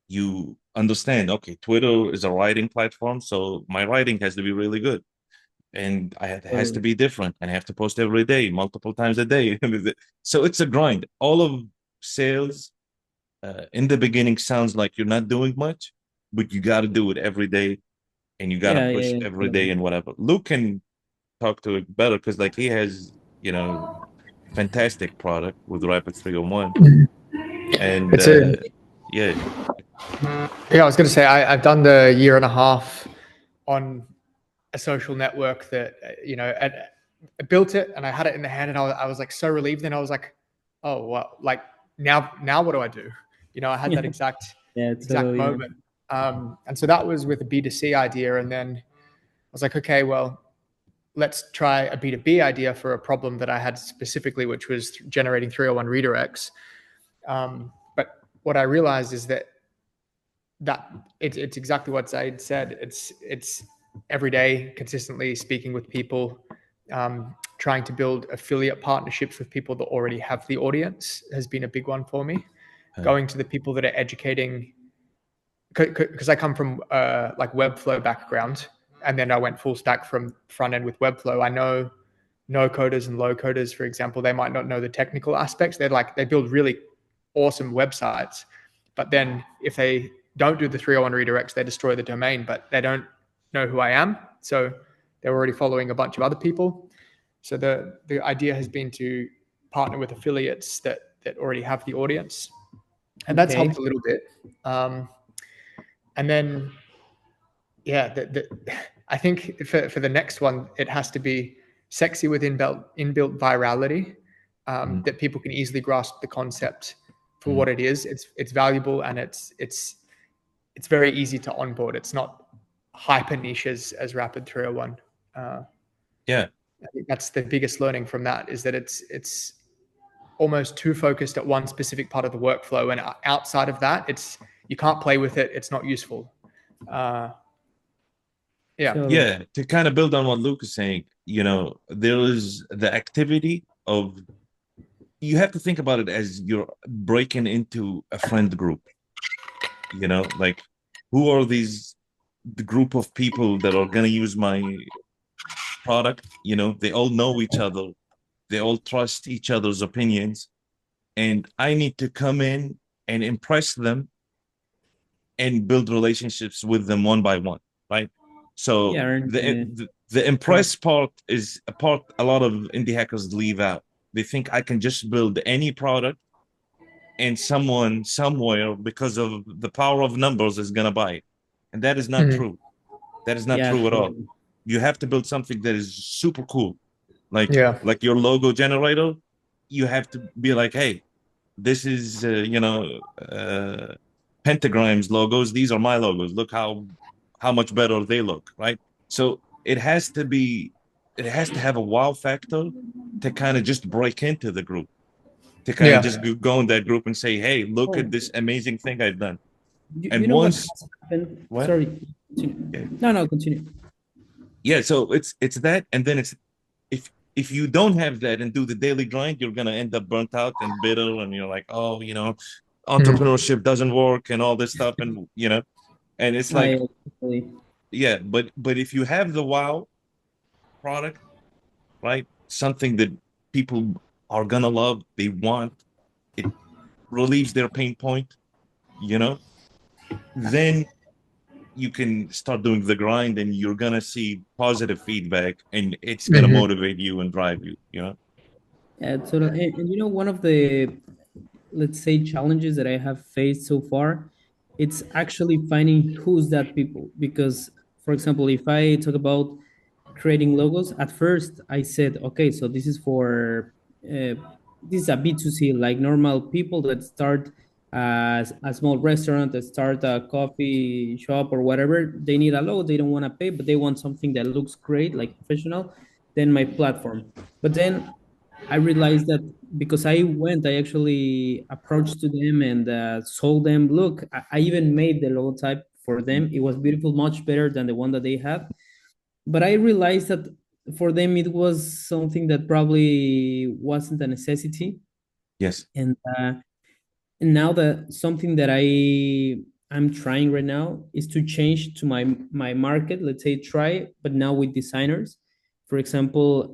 you understand, okay, Twitter is a writing platform, so my writing has to be really good. and it has to be different, and I have to post every day, multiple times a day. So it's a grind. All of sales in the beginning sounds like you're not doing much, but you got to do it every day, and you got to push every day and whatever. Luke can talk to it better because like he has, fantastic product with Rapid 301. And It's a yeah, yeah. I was going to say I've done the year and a half on a social network that I built it and I had it in the hand and I was like so relieved. Then I was like, oh well, like now what do I do? I had that exact moment. And so that was with a B2C idea, and then I was like, okay, well, let's try a B2B idea for a problem that I had specifically, which was generating 301 redirects. But what I realized is that it's exactly what Zaid said. It's every day, consistently speaking with people, trying to build affiliate partnerships with people that already have the audience has been a big one for me. Going to the people that are educating, because I come from like Webflow background, and then I went full stack from front end with Webflow. I know no coders and low coders, for example, they might not know the technical aspects. They build really awesome websites, but then if they don't do the 301 redirects, they destroy the domain, but they don't know who I am. So they're already following a bunch of other people. So the idea has been to partner with affiliates that already have the audience, and that's helped a little bit. And then, yeah, I think for the next one, it has to be sexy with inbuilt virality, that people can easily grasp the concept for what it is. It's valuable, and it's very easy to onboard. It's not hyper niche as Rapid 301. yeah, I think that's the biggest learning from that, is that it's almost too focused at one specific part of the workflow, and outside of that, you can't play with it. It's not useful. Yeah, to kind of build on what Luke is saying, there is the activity of, you have to think about it as you're breaking into a friend group. Like, who are the group of people that are going to use my product? They all know each other. They all trust each other's opinions. And I need to come in and impress them and build relationships with them one by one, right? So the impress part is a part a lot of indie hackers leave out. They think I can just build any product and someone somewhere, because of the power of numbers, is going to buy it. And that is not true. That is not true at all. You have to build something that is super cool. Like your logo generator, you have to be like, hey, this is, Pentagram's logos. These are my logos. Look how much better they look, right? So it has to have a wow factor to kind of just break into the group, to kind of just go in that group and say, hey, look at this amazing thing I've done. And once, what? Sorry. No, continue. Yeah, so it's that, and then it's, if you don't have that and do the daily grind, you're gonna end up burnt out and bitter, and you're like, oh, entrepreneurship doesn't work and all this stuff, and and it's like, yeah, but if you have the wow product, right, something that people are gonna love, they want, it relieves their pain point, then you can start doing the grind, and you're gonna see positive feedback, and it's gonna motivate you and drive you. Yeah, totally. And one of the, let's say, challenges that I have faced so far, it's actually finding who's that people. Because, for example, if I talk about creating logos, at first I said, okay, so this is for this is a B2C, like normal people that start a small restaurant, that start a coffee shop or whatever. They need a logo, they don't want to pay, but they want something that looks great, like professional. Then my platform. But then I realized that because I actually approached to them and told them, look, I even made the logo type for them. It was beautiful, much better than the one that they had. But I realized that for them, it was something that probably wasn't a necessity. Yes. And now that something that I'm trying right now is to change to my market, let's say try, but now with designers, For example,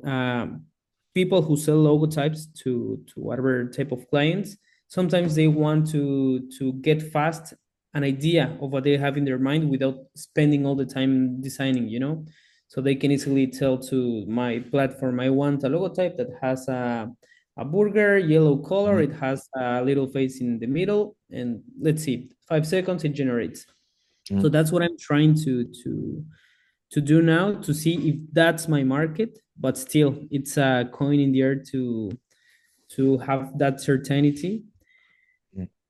people who sell logotypes to whatever type of clients, sometimes they want to get fast an idea of what they have in their mind without spending all the time designing, you know? So they can easily tell to my platform, I want a logotype that has a burger, yellow color, it has a little face in the middle, and let's see, 5 seconds it generates. So that's what I'm trying to do now, to see if that's my market, but still it's a coin in the air to have that certainty.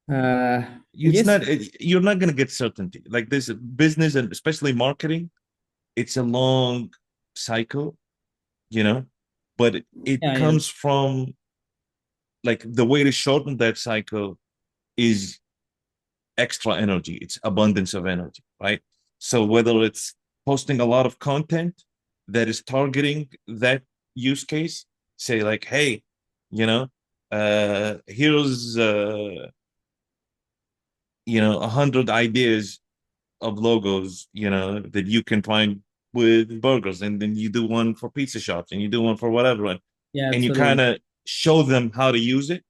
It's not, you're not going to get certainty. Like this business, and especially marketing, it's a long cycle, you know, but it comes from, like, the way to shorten that cycle is extra energy. It's abundance of energy, right? So whether it's posting a lot of content that is targeting that use case, say like, hey, you know, here's 100 ideas of logos, you know, that you can find with burgers, and then you do one for pizza shops, and you do one for whatever, and you kind of show them how to use it,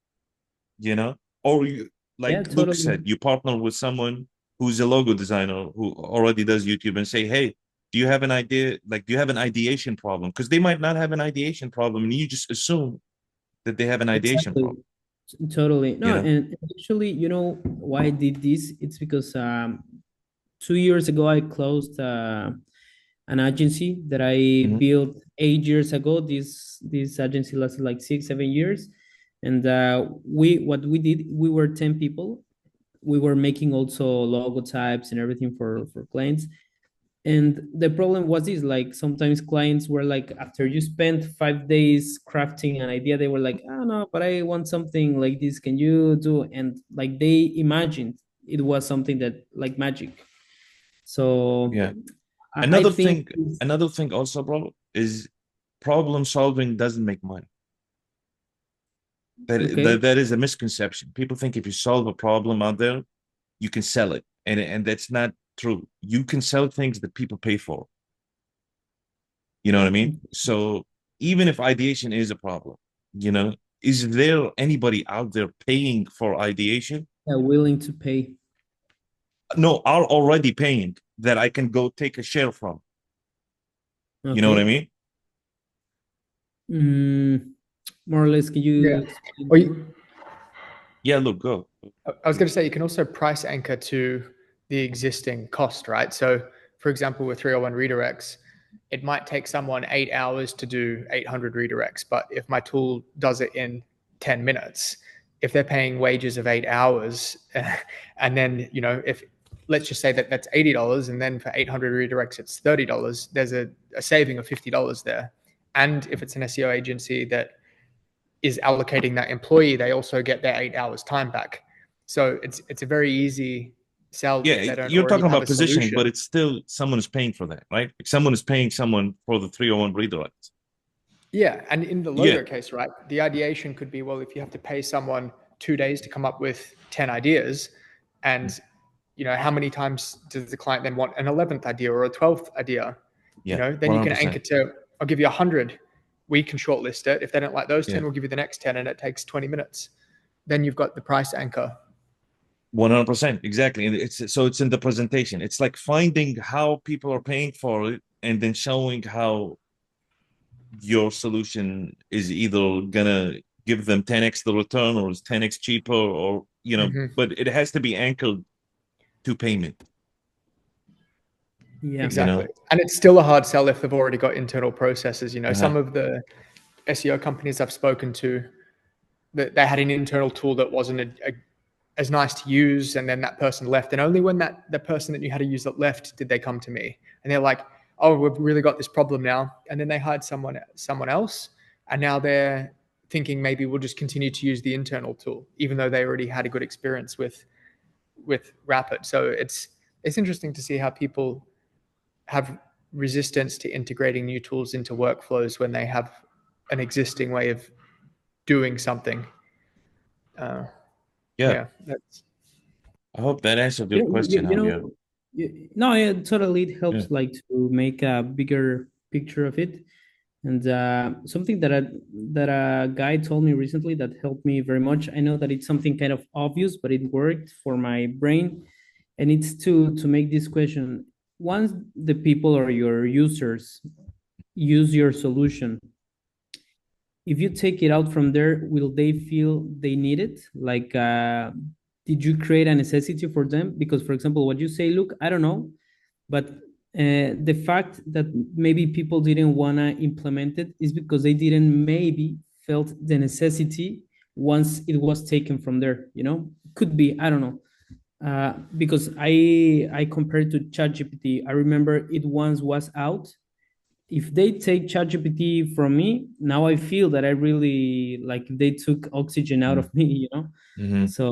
you know, or you, like Luke said, you partner with someone who's a logo designer who already does YouTube, and say, hey, do you have an idea? Like, do you have an ideation problem? Because they might not have an ideation problem, and you just assume that they have an ideation problem. Totally. No, and actually, you know why I did this? It's because 2 years ago I closed an agency that I built 8 years ago. This agency lasted like 6-7 years, and what we did, we were 10 people. We were making also logotypes and everything for clients. And the problem was this, like, sometimes clients were like, after you spent 5 days crafting an idea, they were like, oh no, but I want something like this, can you do? And like, they imagined it was something that like magic. So yeah, another thing also, bro, is problem solving doesn't make money. That is a misconception. People think if you solve a problem out there, you can sell it, and that's not true. You can sell things that people pay for. You know what I mean? So even if ideation is a problem, you know, is there anybody out there paying for ideation? Willing to pay? No, are already paying that I can go take a share from. You know what I mean? More or less, can you? Yeah, look, go. I was going to say, you can also price anchor to the existing cost, right? So for example, with 301 redirects, it might take someone 8 hours to do 800 redirects, but if my tool does it in 10 minutes, if they're paying wages of 8 hours, and then, you know, if let's just say that that's $80, and then for 800 redirects, it's $30, there's a saving of $50 there. And if it's an SEO agency that is allocating that employee, they also get their 8 hours time back. So it's a very easy sell. Yeah, you're talking about positioning, but it's still someone is paying for that, right? Like someone is paying someone for the 301 redirects. Yeah, and in the logo case, right, the ideation could be, well, if you have to pay someone 2 days to come up with 10 ideas, and you know, how many times does the client then want an 11th idea or a 12th idea? You know, then 100%. You can anchor to, I'll give you 100. We can shortlist it. If they don't like those 10, we'll give you the next 10, and it takes 20 minutes. Then you've got the price anchor. 100%, exactly. And it's in the presentation. It's like finding how people are paying for it, and then showing how your solution is either gonna give them 10x the return, or is 10x cheaper, or, you know, but it has to be anchored to payment. Yeah, exactly. You know? And it's still a hard sell if they've already got internal processes. You know, some of the SEO companies I've spoken to, that they had an internal tool that wasn't as nice to use, and then that person left, and only when the person that knew how to use it left did they come to me, and they're like, oh, we've really got this problem now. And then they hired someone else, and now they're thinking maybe we'll just continue to use the internal tool, even though they already had a good experience with Rapid. So it's interesting to see how people have resistance to integrating new tools into workflows when they have an existing way of doing something. I hope that answered your question. No, totally. It helps like to make a bigger picture of it. And something that a guy told me recently that helped me very much. I know that it's something kind of obvious, but it worked for my brain. And it's to make this question: once the people or your users use your solution, if you take it out from there, will they feel they need it? Like, did you create a necessity for them? Because, for example, what you say, look, I don't know, but the fact that maybe people didn't want to implement it is because they didn't maybe felt the necessity once it was taken from there. Could be, I don't know. Because I compared to ChatGPT. I remember it once was out. If they take ChatGPT from me, now I feel that I really like they took oxygen out of me. Mhm. So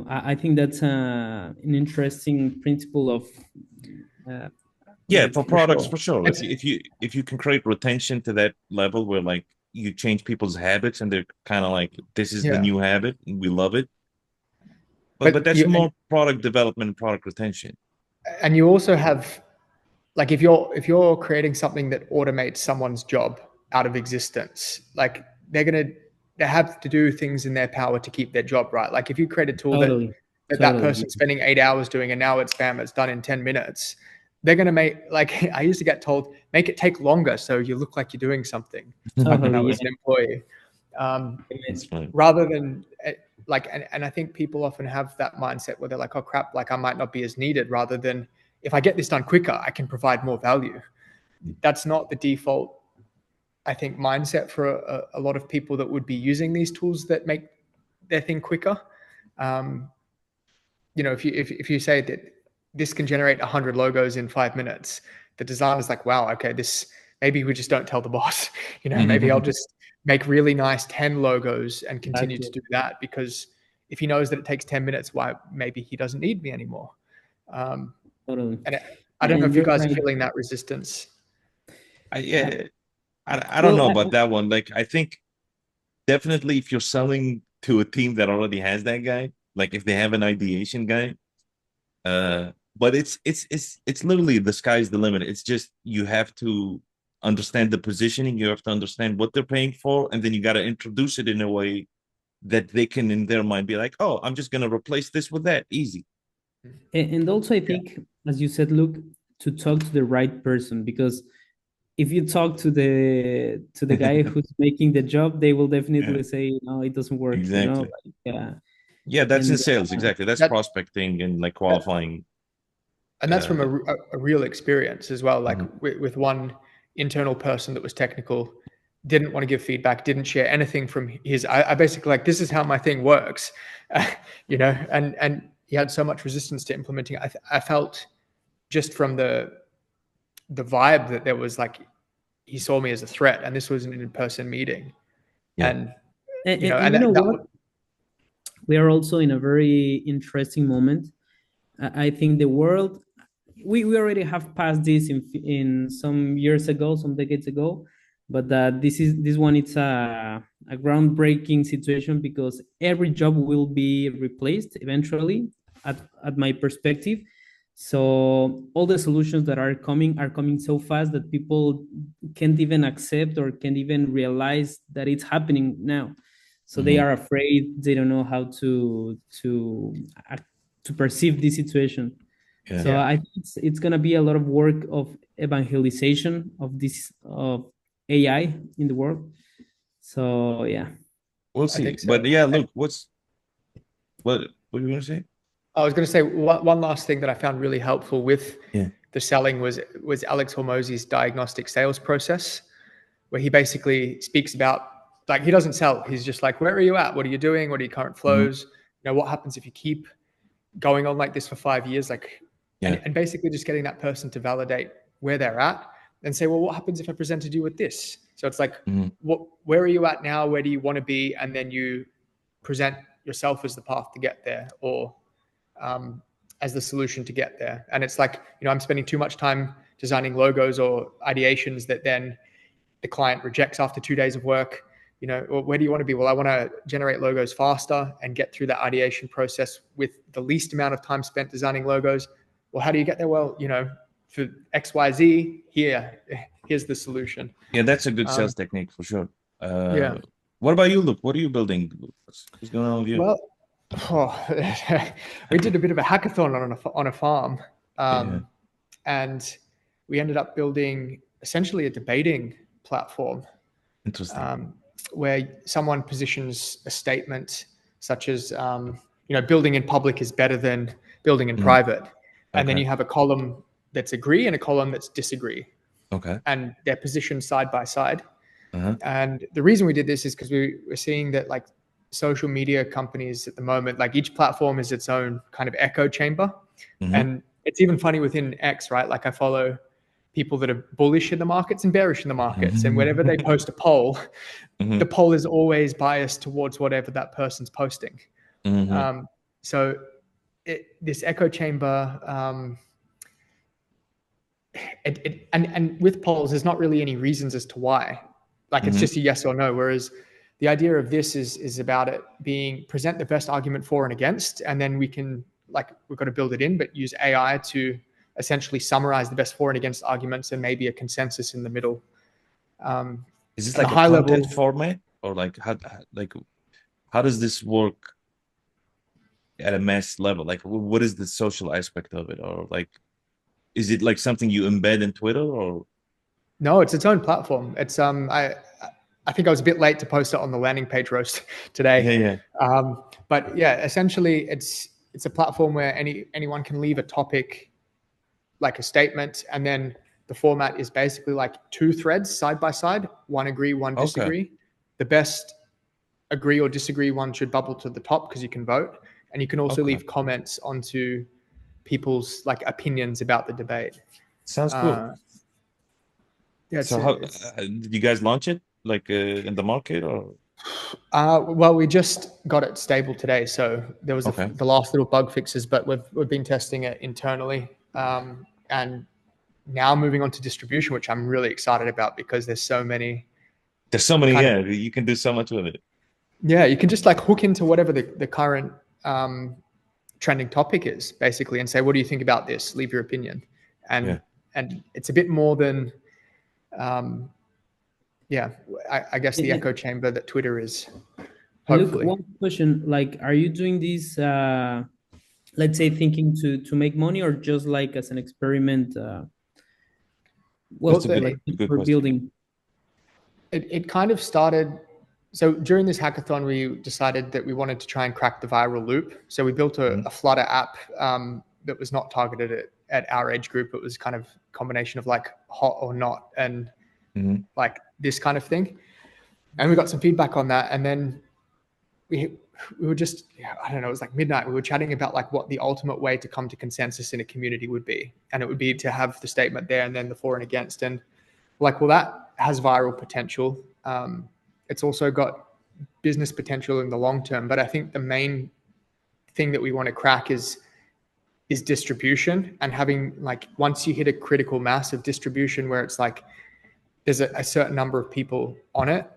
I think that's an interesting principle of Yeah, like for products sure. for sure. If you can create retention to that level where like you change people's habits and they're kind of like, this is the Yeah. new habit and we love it. But But that's you more product development and product retention. and you also have, like, if you're creating something that automates someone's job out of existence, like they have to do things in their power to keep their job, right? Like if you create a tool totally, that totally. person's spending 8 hours doing, and now it's bam, it's done in 10 minutes. They're going to make, like, I used to get told, make it take longer so you look like you're doing something when I Totally, was an employee. That's fine. Rather than like, and I think people often have that mindset where they're like, oh crap, like I might not be as needed, rather than if I get this done quicker, I can provide more value. That's not the default, I think, mindset for a lot of people that would be using these tools that make their thing quicker. If you say that this can generate 100 logos in 5 minutes, the designer's like, wow, okay, this, maybe we just don't tell the boss, maybe I'll just make really nice 10 logos and continue to do that, because if he knows that it takes 10 minutes, why, maybe he doesn't need me anymore. totally. And I don't know And if you you're guys are right. feeling that resistance. I don't know Well, about that one. Like I think definitely if you're selling to a team that already has that guy, like if they have an ideation guy, but it's literally the sky's the limit. It's just you have to understand the positioning, you have to understand what they're paying for, and then you got to introduce it in a way that they can in their mind be like, oh, I'm just gonna replace this with that, easy. And also I think, as you said, look, to talk to the right person, because if you talk to the guy who's making the job, they will definitely Yeah. say, no, it doesn't work. Exactly. Like, yeah. Yeah, that's in And sales. Exactly. That's that- prospecting and like qualifying. And that's from a real experience as well. Like with one internal person that was technical, didn't want to give feedback, didn't share anything from his. I basically like, this is how my thing works, and he had so much resistance to implementing. I felt just from the vibe that there was, like, he saw me as a threat, and this was an in-person meeting. Yeah. And and that what? We are also in a very interesting moment. I think the world, we already have passed this in some years ago, some decades ago, but this one, it's a groundbreaking situation, because every job will be replaced eventually, at my perspective. So all the solutions that are coming so fast that people can't even accept or can't even realize that it's happening now. So they are afraid, they don't know how to perceive this situation. Yeah. So I think it's gonna be a lot of work of evangelization of this of AI in the world. So yeah, We'll see. think so. But yeah, look, what are you gonna say? I was going to say one last thing that I found really helpful with Yeah. the selling was Alex Hormozi's diagnostic sales process, where he basically speaks about, like, he doesn't sell. He's just like, where are you at? What are you doing? What are your current flows? What happens if you keep going on like this for 5 years? Like, and basically just getting that person to validate where they're at and say, well, what happens if I presented you with this? So it's like, where are you at now? Where do you want to be? And then you present yourself as the path to get there, or as the solution to get there. And it's like, I'm spending too much time designing logos or ideations that then the client rejects after 2 days of work. Well, where do you want to be? Well, I want to generate logos faster and get through that ideation process with the least amount of time spent designing logos. Well, how do you get there? Well, for XYZ, here's the solution. Yeah, that's a good Um, sales technique for sure. Yeah. What about you, Luke? What are you building? What's going on with you? Well, we did a bit of a hackathon on a farm, Yeah. and we ended up building essentially a debating platform Interesting. where someone positions a statement such as, building in public is better than building in private, and then Okay. you have a column that's agree and a column that's disagree, Okay. and they're positioned side by side. Uh-huh. And the reason we did this is because we're seeing that like social media companies at the moment, like each platform is its own kind of echo chamber. Mhm. And it's even funny within X, right? Like I follow people that are bullish in the markets and bearish in the markets. And whenever they post a poll, the poll is always biased towards whatever that person's posting. Mhm. So this echo chamber, and with polls, there's not really any reasons as to why. Like it's just a yes or no. Whereas the idea of this is about it being present the best argument for and against, and then we've got to build it in, but use AI to essentially summarize the best for and against arguments and maybe a consensus in the middle. Is this at a like a high content level- format, or like how does this work at a mass level? Like what is the social aspect of it, or like is it like something you embed in Twitter, or No, it's its own platform. It's I think I was a bit late to post it on the landing page roast today. yeah. But yeah, essentially it's a platform where anyone can leave a topic, like a statement, and then the format is basically like two threads side by side, one agree, one Okay. disagree. The best agree or disagree one should bubble to the top because you can vote, and you can also Okay. leave comments onto people's like opinions about the debate. Sounds cool. Yeah. So how did you guys launch it like in the market, or Well, we just got it stable today, so there was Okay. the last little bug fixes, but we've been testing it internally, and now moving on to distribution, which I'm really excited about because there's so many. there's so many? kind Yeah, you can do so much with it. Yeah, you can just like hook into whatever the current trending topic is, basically, and say, what do you think about this? Leave your opinion, and Yeah. and it's a bit more than, I guess the echo chamber that Twitter is. Look, Hopefully. one question, like, are you doing this, let's say, thinking to make money, or just like as an experiment? That's a good, like good for question. building. It kind of started. So during this hackathon, we decided that we wanted to try and crack the viral loop. So we built a Flutter app that was not targeted at our age group. It was kind of a combination of like hot or not and like this kind of thing. And we got some feedback on that. And then we were just, I don't know, it was like midnight. We were chatting about like what the ultimate way to come to consensus in a community would be. And it would be to have the statement there and then the for and against. And like, well, that has viral potential. It's also got business potential in the long term. But I think the main thing that we want to crack is distribution, and having like, once you hit a critical mass of distribution where it's like there's a certain number of people on it,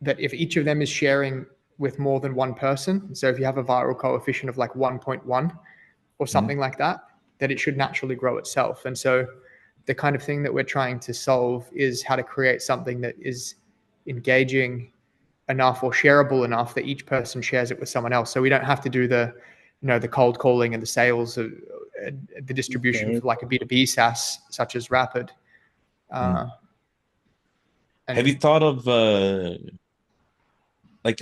that if each of them is sharing with more than one person, so if you have a viral coefficient of like 1.1 or something like that, that it should naturally grow itself. And so the kind of thing that we're trying to solve is how to create something that is engaging enough or shareable enough that each person shares it with someone else. So we don't have to do the cold calling and the sales of the distribution for like a B2B SaaS such as Rapid. Have you thought of like,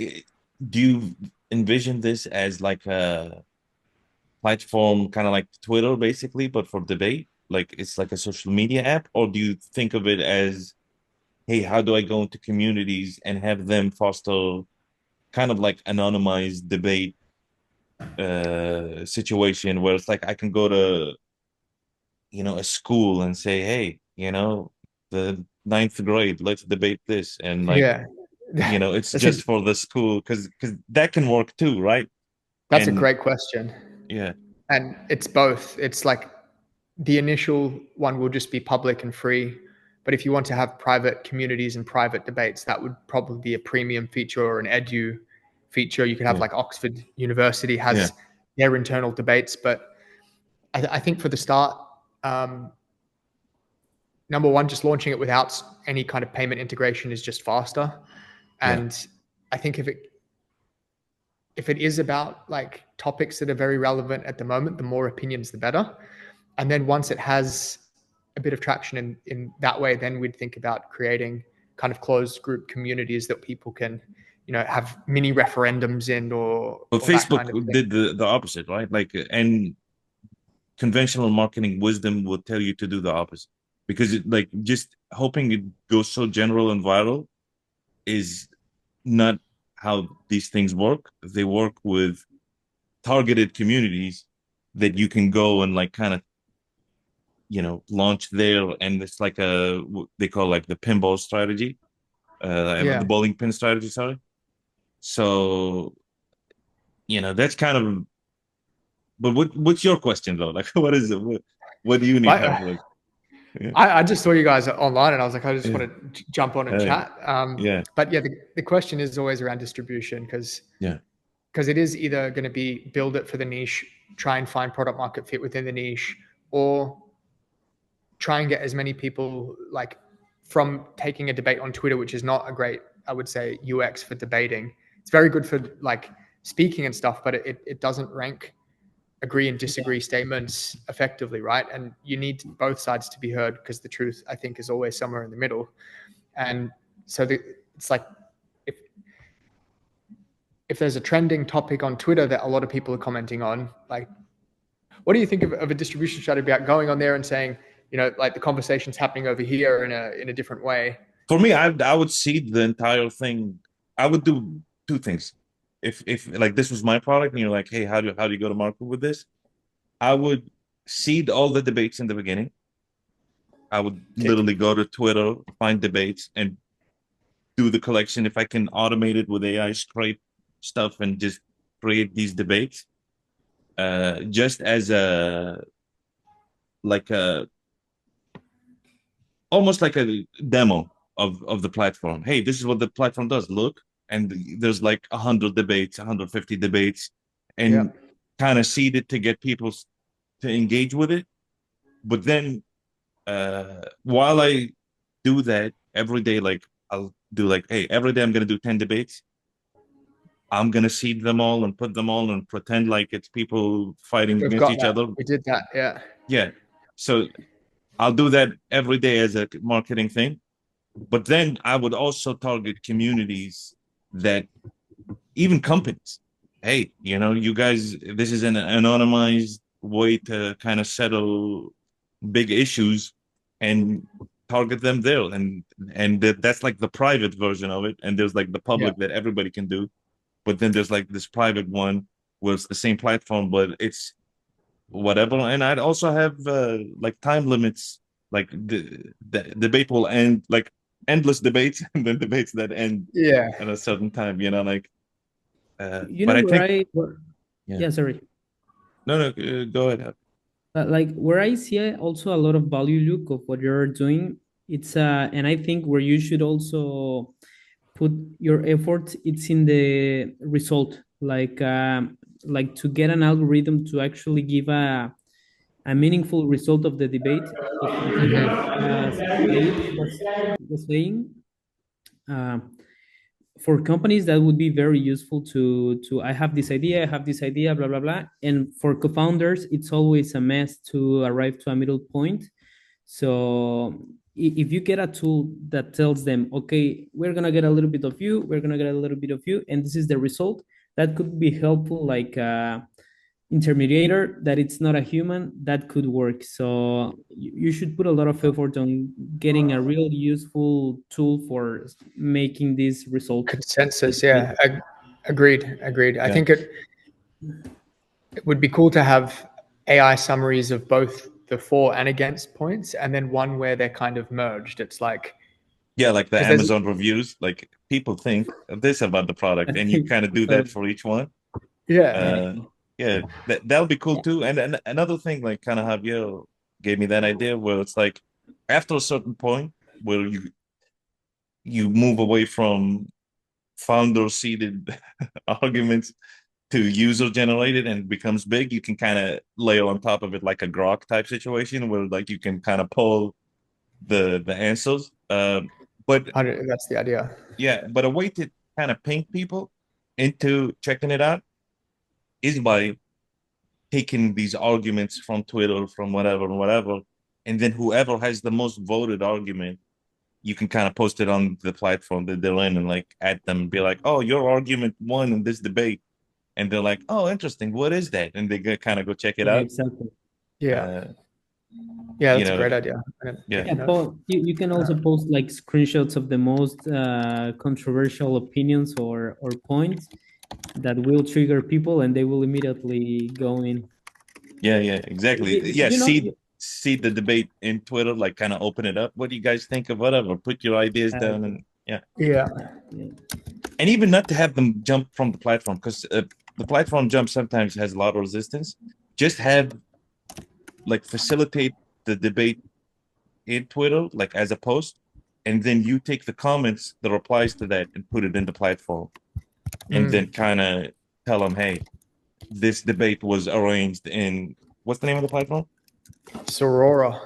do you envision this as like a platform kind of like Twitter basically, but for debate? Like it's like a social media app, or do you think of it as, hey, how do I go into communities and have them foster kind of like anonymized debate situation where it's like I can go to a school and say, hey, the 9th grade, let's debate this, and like it's just for the school, because that can work too, right? That's a great question. Yeah. And it's both. It's like the initial one will just be public and free. But if you want to have private communities and private debates, that would probably be a premium feature or an edu feature. You could have like Oxford University has their internal debates. But I think for the start, number one, just launching it without any kind of payment integration is just faster. And I think if it is about like topics that are very relevant at the moment, the more opinions, the better. And then once it has a bit of traction in that way, then we'd think about creating kind of closed group communities that people can, have mini referendums in or But that Facebook kind of thing. did the opposite, right? Like, and conventional marketing wisdom will tell you to do the opposite, because like just hoping it goes so general and viral is not how these things work. They work with targeted communities that you can go and like kind of launch there, and it's like they call like the pinball strategy, the bowling pin strategy, sorry. So that's kind of. But what's your question though? Like, what is it? What do you need help with? Yeah. I just saw you guys online, and I was like, I just want to jump on and chat. But yeah, the question is always around distribution, because it is either going to be build it for the niche, try and find product market fit within the niche, or try and get as many people like from taking a debate on Twitter, which is not a great, I would say, UX for debating. It's very good for like speaking and stuff, but it doesn't rank agree and disagree statements effectively, right? And you need both sides to be heard, because the truth, I think, is always somewhere in the middle. And so it's like if there's a trending topic on Twitter that a lot of people are commenting on, like, what do you think of a distribution strategy about going on there and saying, like the conversation's happening over here in a different way? For me, I would seed the entire thing. I would do two things. If like this was my product and you're like, hey, how do you go to market with this? I would seed all the debates in the beginning. I would literally go to Twitter, find debates, and do the collection. If I can automate it with AI, scrape stuff and just create these debates, just as almost like a demo of the platform. Hey, this is what the platform does. Look. And there's like 100 debates, 150 debates, and kind of seed it to get people to engage with it. But then while I do that every day, like I'll do like, hey, every day I'm going to do 10 debates. I'm going to seed them all and put them all and pretend like it's people fighting against each other. We did that. Yeah. Yeah. So I'll do that every day as a marketing thing. But then I would also target communities that even companies, hey, you guys, this is an anonymized way to kind of settle big issues and target them there. And that's like the private version of it. And there's like the public that everybody can do. But then there's like this private one where it's the same platform, but it's whatever. And I'd also have like time limits, like the debate will end, like endless debates, and then debates that end at a certain time, like but I think sorry, no go ahead. Like where I see also a lot of value, Luke, of what you're doing, it's and I think where you should also put your effort, it's in the result, like to get an algorithm to actually give a meaningful result of the debate. Was saying, for companies that would be very useful to I have this idea, blah blah blah, and for co-founders it's always a mess to arrive to a middle point. So if you get a tool that tells them, okay, we're gonna get a little bit of you, we're gonna get a little bit of you, and this is the result, that could be helpful, like intermediator that it's not a human, that could work. So you should put a lot of effort on getting a real useful tool for making this result. Consensus, yeah. Agreed. I think it would be cool to have AI summaries of both the for and against points, and then one where they're kind of merged. It's like like the Amazon reviews, like people think this about the product, and you kind of do that for each one. That'll be cool too. And another thing, like kind of Javier gave me that idea, where it's like after a certain point where you move away from founder seeded arguments to user generated and it becomes big, you can kind of layer on top of it like a Grok type situation where like you can kind of pull the answers. But That's the idea. yeah, but a way to kind of ping people into checking it out is by taking these arguments from Twitter, from whatever, and then whoever has the most voted argument, you can kind of post it on the platform that they're in and like add them and be like, oh, your argument won in this debate. And they're like, oh, interesting. What is that? And they kind of go check it Yeah, out. exactly. Yeah. You That's a know, great idea. yeah. Yeah, you can also post like screenshots of the most controversial opinions or points that will trigger people, and they will immediately go in. Yeah, exactly. Yeah, You know, see the debate in Twitter, like kind of open it up. What do you guys think of whatever? Put your ideas down, and yeah. Yeah. And even not to have them jump from the platform, because the platform jump sometimes has a lot of resistance. Just have like facilitate the debate in Twitter, like as a post, and then you take the comments, the replies to that, and put it in the platform, and then kind of tell them, hey, this debate was arranged in what's the name of the platform? Sorora.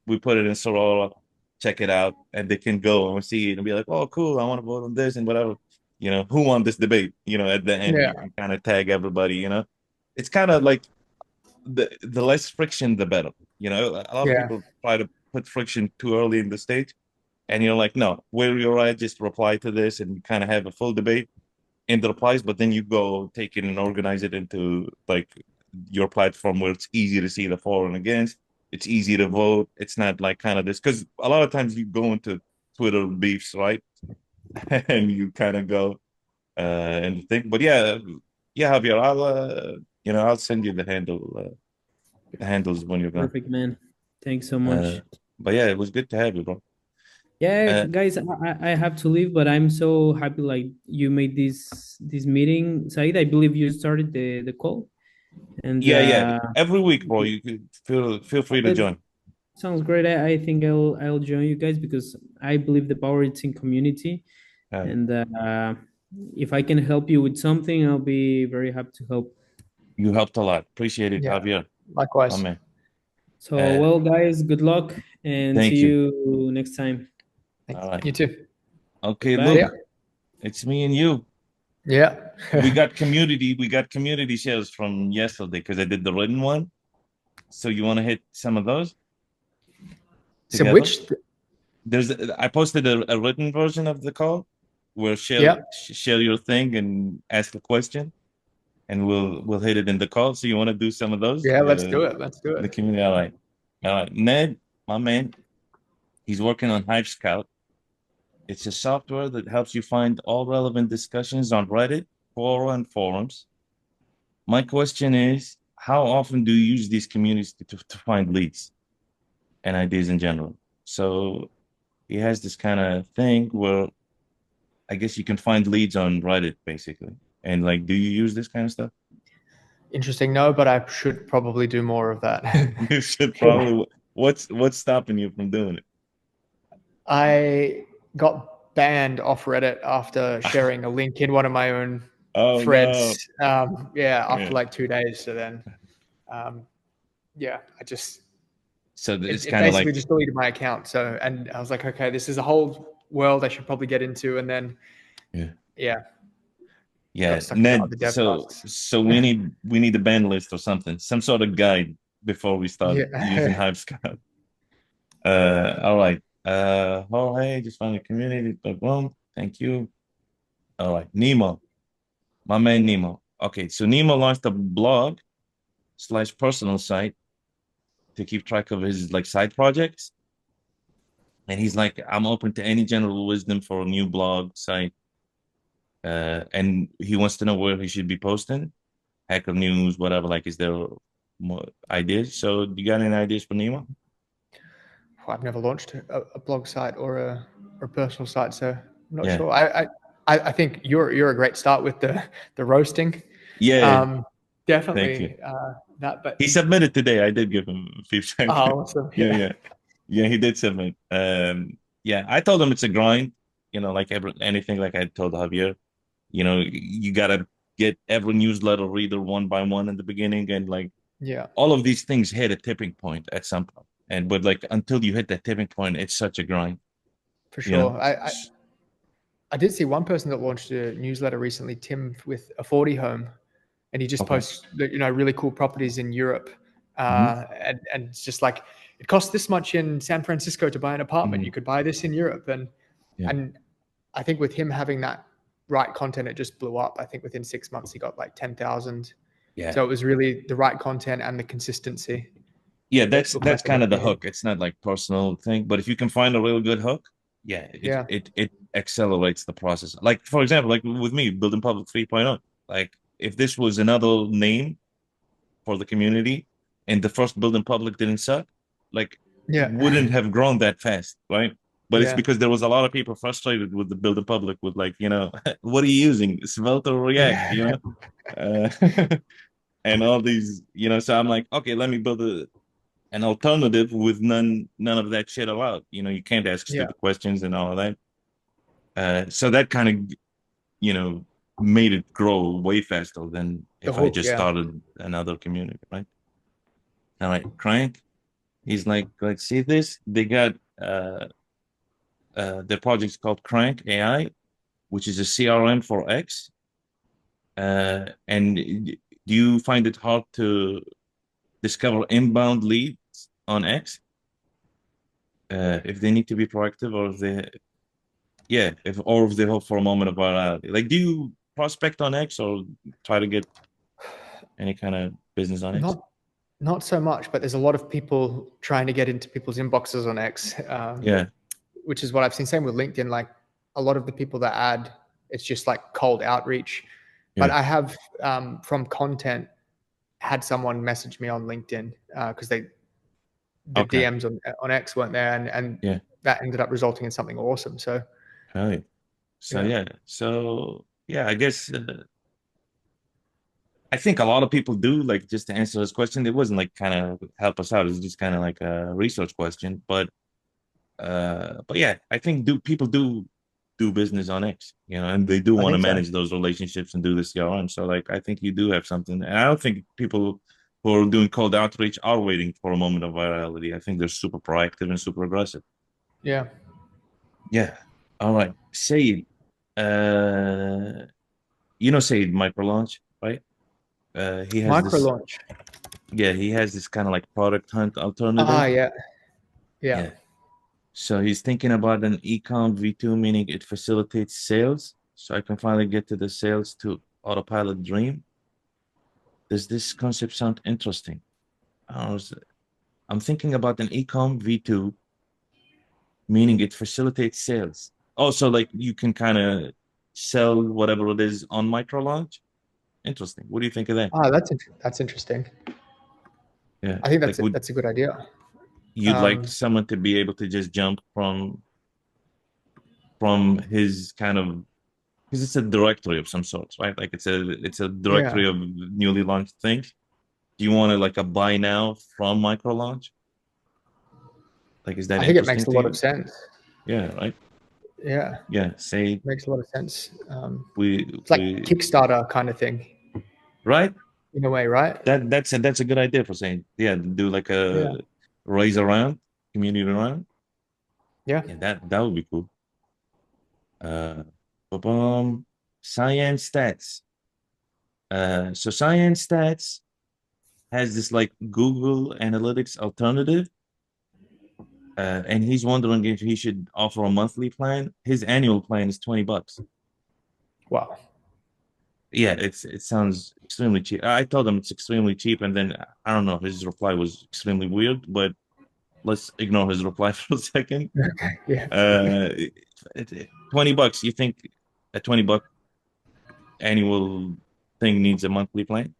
We put it in Sorora. Check it out, and they can go and see it and be like, "Oh, cool! I want to vote on this and whatever." You know, who won this debate? You know, at the end, Yeah. you kind of tag everybody. You know, it's kind of like the less friction, the better. You know, a lot of people try to put friction too early in the stage, and you're like, no, where you're right, just reply to this and kind of have a full debate in the replies, but then you go take it and organize it into like your platform where it's easy to see the for and against. It's easy to vote. It's not like kind of this, because a lot of times you go into Twitter beefs, right? And you kind of go and think, but yeah, Javier, I'll send you the handles when you're done. perfect, man. Thanks so much. But yeah, it was good to have you, bro. Yeah, guys, I have to leave, but I'm so happy like you made this meeting. Said, I believe you started the call. And yeah. Every week, bro, you could feel free to join. Sounds great. I think I'll join you guys because I believe the power is in community. And if I can help you with something, I'll be very happy to help. You helped a lot. Appreciate it, Javier. Likewise. Amen. So, well, guys, good luck and see you next time. All right. You too. Okay, Bye. look, it's me and you. Yeah. We got community shares from yesterday because I did the written one. So you want to hit some of those? So which? I posted a written version of the call where share your thing and ask a question, and we'll hit it in the call. So you want to do some of those? Yeah, let's do it. The community, all right. Ned, my man, he's working on Hive Scout. It's a software that helps you find all relevant discussions on Reddit, Quora, and forums. My question is, how often do you use these communities to find leads and ideas in general? So he has this kind of thing where I guess you can find leads on Reddit, basically. And like, do you use this kind of stuff? Interesting. No, but I should probably do more of that. You should probably. What's stopping you from doing it? I got banned off Reddit after sharing a link in one of my own threads. No. After like 2 days. So then, I just. So it's it kind of like basically just deleted my account. So, and I was like, okay, this is a whole world I should probably get into. And then, yeah. Ned, so we need a ban list or something, some sort of guide before we start using Hive Scout. All right. Jorge, just find the community. Boom. Thank you. All right. Nemo. My man Nemo. Okay, so Nemo launched a blog / personal site to keep track of his like side projects. And he's like, I'm open to any general wisdom for a new blog site. And he wants to know where he should be posting. Hacker news, whatever. Like, is there more ideas? So you got any ideas for Nemo? I've never launched a blog site or a personal site, so I'm not Yeah. sure. I think you're a great start with the roasting. Yeah. Definitely. That, but he submitted today. I did give him feedback. Oh, awesome. Yeah, he did submit. I told him it's a grind. You know, like anything. Like I told Javier, you know, you gotta get every newsletter reader one by one in the beginning, and like all of these things hit a tipping point at some point. but like until you hit that tipping point, it's such a grind. For You know? sure. I did see one person that launched a newsletter recently, Tim, with a 40 home, and he just Okay. posts, really cool properties in Europe. Mhm. And it's just like, it costs this much in San Francisco to buy an apartment. Mhm. You could buy this in Europe. Yeah. And I think with him having that right content, it just blew up. I think within 6 months, he got like 10,000. Yeah. So it was really the right content and the consistency. Yeah, that's Facebook kind of the marketing. hook. It's not like personal thing, but if you can find a real good hook, yeah, Yeah. it accelerates the process. Like for example, like with me, Building Public 3.0. Like if this was another name for the community and the first Building Public didn't suck, like Yeah. wouldn't have grown that fast, right? But it's Yeah. because there was a lot of people frustrated with the Building Public with like, what are you using? Svelte or React, you know? And all these, so I'm like, okay, let me build an alternative with none of that shit allowed. You can't ask Yeah. stupid questions and all of that. So that kind of, made it grow way faster than The if I hook, just yeah. started another community, right? All right, Crank. He's like, see this? They got their project's called Crank AI, which is a CRM for X. And do you find it hard to discover inbound leads on X? If they need to be proactive, or if they hope for a moment of virality. Like, do you prospect on X or try to get any kind of business on X? Not so much, but there's a lot of people trying to get into people's inboxes on X. Yeah. Which is what I've seen. Same with LinkedIn. Like a lot of the people that add, it's just like cold outreach. But Yeah. I have from content had someone message me on LinkedIn because the Okay. DMs on X weren't there, and Yeah. that ended up resulting in something awesome. So Right. So Yeah. I guess I think a lot of people do, like, just to answer this question. It wasn't like kind of help us out. It's just kind of like a research question. But yeah, I think people do business on X, and they do I want to think so. manage those relationships and do the CRM. So like, I think you do have something. And I don't think people who are doing cold outreach are waiting for a moment of virality. I think they're super proactive and super aggressive. Yeah. Yeah. All right. Said, Said Microlaunch, right? He has Micro this. launch. Yeah, he has this kind of like product hunt alternative. Yeah. Yeah. So he's thinking about an ecom V2, meaning it facilitates sales. So I can finally get to the sales to autopilot dream. Does this concept sound interesting? I'm thinking about an ecom V2, meaning it facilitates sales. Also, like you can kind of sell whatever it is on Microlaunch. Interesting. What do you think of that? That's interesting. Yeah. I think Like, that's a good idea. you'd like someone to be able to just jump from his kind of, because it's a directory of some sorts, right? Like it's a directory of newly launched things. Do you want to like a buy now from Microlaunch? Like, is that I think it interesting makes a to lot you? of sense. Yeah, right. Yeah. Yeah, say Makes a lot of sense. it's like Kickstarter kind of thing, right. in a way, right? That's a good idea for saying, yeah, do like a raise around community around. Yeah. That would be cool. Science Stats. So Science Stats has this like Google Analytics alternative, and he's wondering if he should offer a monthly plan. His annual plan is $20. Wow. Yeah, it sounds extremely cheap. I told him it's extremely cheap, and then I don't know, his reply was extremely weird, but let's ignore his reply for a second. Okay. Yeah. $20. You think a $20 annual thing needs a monthly plan?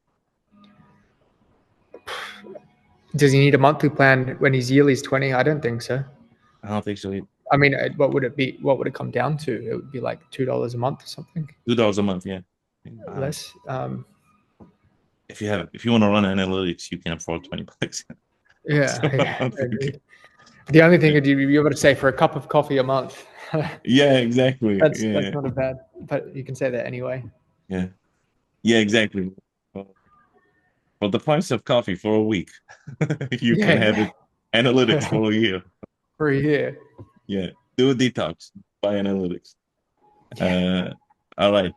Does he need a monthly plan when his yearly is 20? I don't think so. I don't think so. I mean, what would it be? What would it come down to? It would be like $2 a month or something. $2 a month, yeah. Less. If you want to run analytics, you can afford $20. Yeah. Agreed. The only thing you're going to say for a cup of coffee a month. Yeah, exactly. That's not a bad, but you can say that anyway. Yeah, exactly. For the price of coffee for a week, you can have it Analytics for a year. For a year. Yeah. Do a detox. Buy analytics. All right.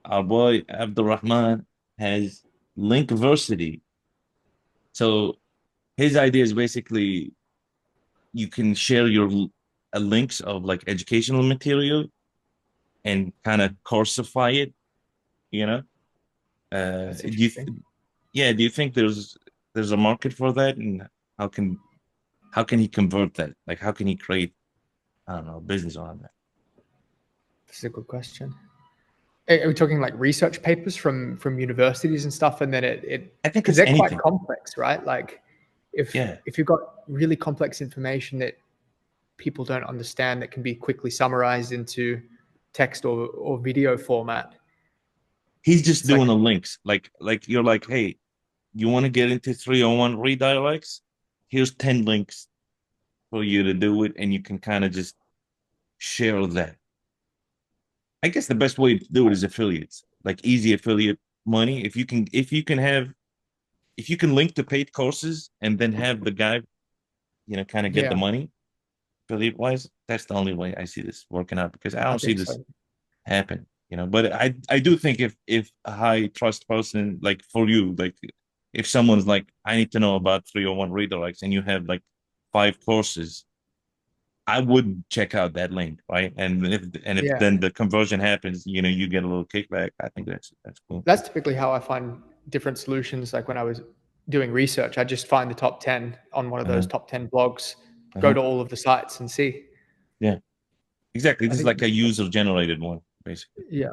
Our boy Abdurrahman has Linkversity. So his idea is basically you can share your links of like educational material and kind of courseify it, you know? That's Do you interesting. do you think there's a market for that, and how can he convert that? Like how can he create, I don't know, a business on that? That's a good question. Are we talking like research papers from universities and stuff, and then it I think because it's they're quite anything. complex, right? Like Yeah. if you've got really complex information that people don't understand that can be quickly summarized into text or video format, He's just it's like doing the links. Like you're like, hey, you want to get into 301 redirects? Here's 10 links for you to do it, and you can kind of just share that. I guess the best way to do it is affiliates, like easy affiliate money. If you can link to paid courses and then have the guy, kind of get the yeah, money affiliate wise, that's the only way I see this working out, because I I don't see think this so. happen. But I do think if a high trust person, like for you, like if someone's like, I need to know about 301 redirects, and you have like 5 courses, I would check out that link, right? And if Yeah, then the conversion happens, you get a little kickback. I think that's cool. that's typically how I find different solutions. Like when I was doing research, I just find the top 10 on one of those Uh-huh. top 10 blogs, go Uh-huh. to all of the sites and see. Yeah, exactly. I This is think, like a user generated one, basically. yeah,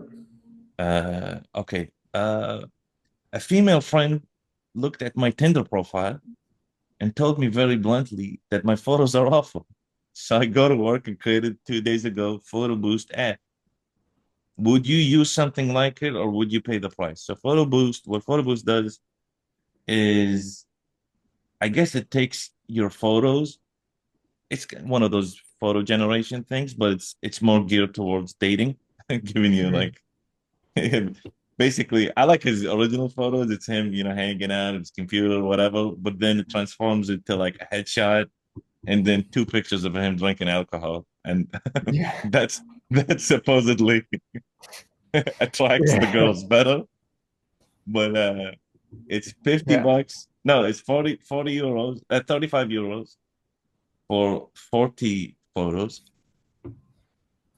Okay. A female friend looked at my Tinder profile and told me very bluntly that my photos are awful. So I go to work and created 2 days ago Photo Boost app. Would you use something like it, or would you pay the price? So what Photo Boost does is, I guess it takes your photos. It's one of those photo generation things, but it's more geared towards dating, giving you Mhm. like basically, I like his original photos. It's him, hanging out at his computer or whatever, but then it transforms it to like a headshot and then 2 pictures of him drinking alcohol. And Yeah, that's that supposedly attracts the yeah, girls better. But it's 50 yeah. bucks. No, it's 40 euros, 35 euros for 40 photos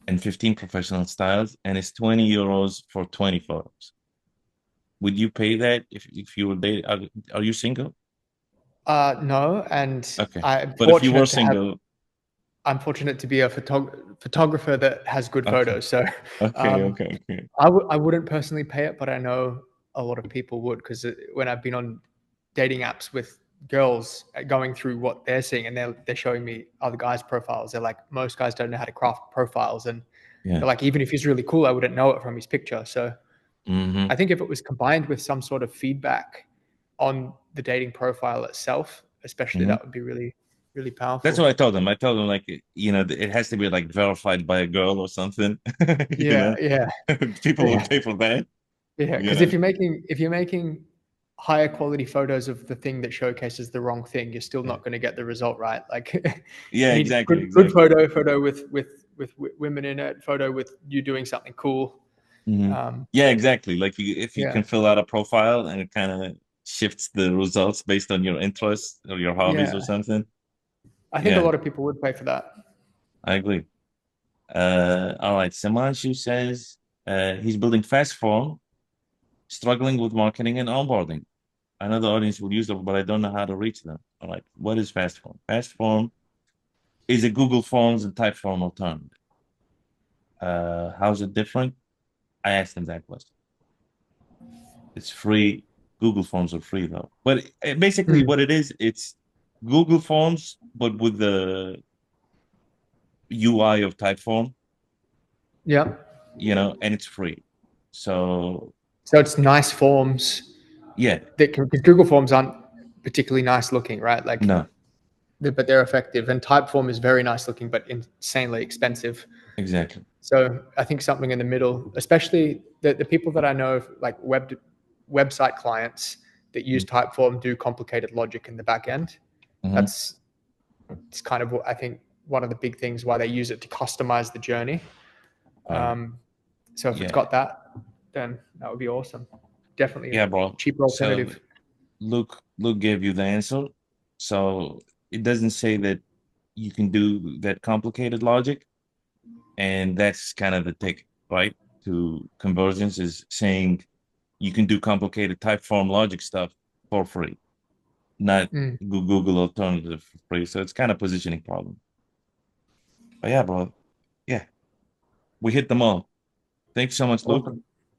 and 15 professional styles, and it's 20 euros for 20 photos. Would you pay that if you were dating? Are you single? No, and Okay. I'm But if you were fortunate to have. single, I'm fortunate to be a photographer that has good okay, photos. So okay, um, okay, okay. I wouldn't personally pay it, but I know a lot of people would, because when I've been on dating apps with girls going through what they're seeing, and they're showing me other guys' profiles, they're like, most guys don't know how to craft profiles, and Yeah. they're like, even if he's really cool, I wouldn't know it from his picture. So Mm-hmm. I think if it was combined with some sort of feedback on the dating profile itself, especially, Mm-hmm. that would be really, really That's powerful. what I told them. I told them like, it has to be like verified by a girl or something. You Yeah, know, yeah, people would yeah. pay for that. Yeah, You because know. if you're making higher quality photos of the thing that showcases the wrong thing, you're still Yeah. not going to get the result right. Like Yeah. you need Exactly. good Exactly. photo with women in it, photo with you doing something cool. Mm-hmm. Um, Yeah. Exactly. Like if you yeah, can fill out a profile and it kind of shifts the results based on your interests or your hobbies or yeah. something. I think a Yeah, lot of people would pay for that. I agree. All right. Samanshu says he's building fast form, struggling with marketing and onboarding. I know the audience will use them, but I don't know how to reach them. All right. What is fast form? Fast form is a Google Forms and Typeform alternative. How's it different? I asked him that question. It's free. Google Forms are free though. But basically, Mm. what it is, it's Google Forms, but with the UI of Typeform, Yeah. and it's free. So So it's nice forms yeah, that can, because Google Forms aren't particularly nice looking, right? Like, no, but they're effective. And Typeform is very nice looking, but insanely expensive. exactly. So I think something in the middle, especially the people that I know, like website clients that use Mm. Typeform, do complicated logic in the back end. Mhm. It's kind of what I think one of the big things why they use it to customize the journey. Got it. So if it's Yeah. got that, then that would be awesome. Definitely Yeah, a bro. cheaper So alternative. Luke gave you the answer. So it doesn't say that you can do that complicated logic, and that's kind of the tick, right? To convergence is saying you can do complicated type form logic stuff for free, not Mm. Google alternative for free. So it's kind of positioning problem. But yeah, bro. Yeah, we hit them all. Thanks so much, Luke. Awesome.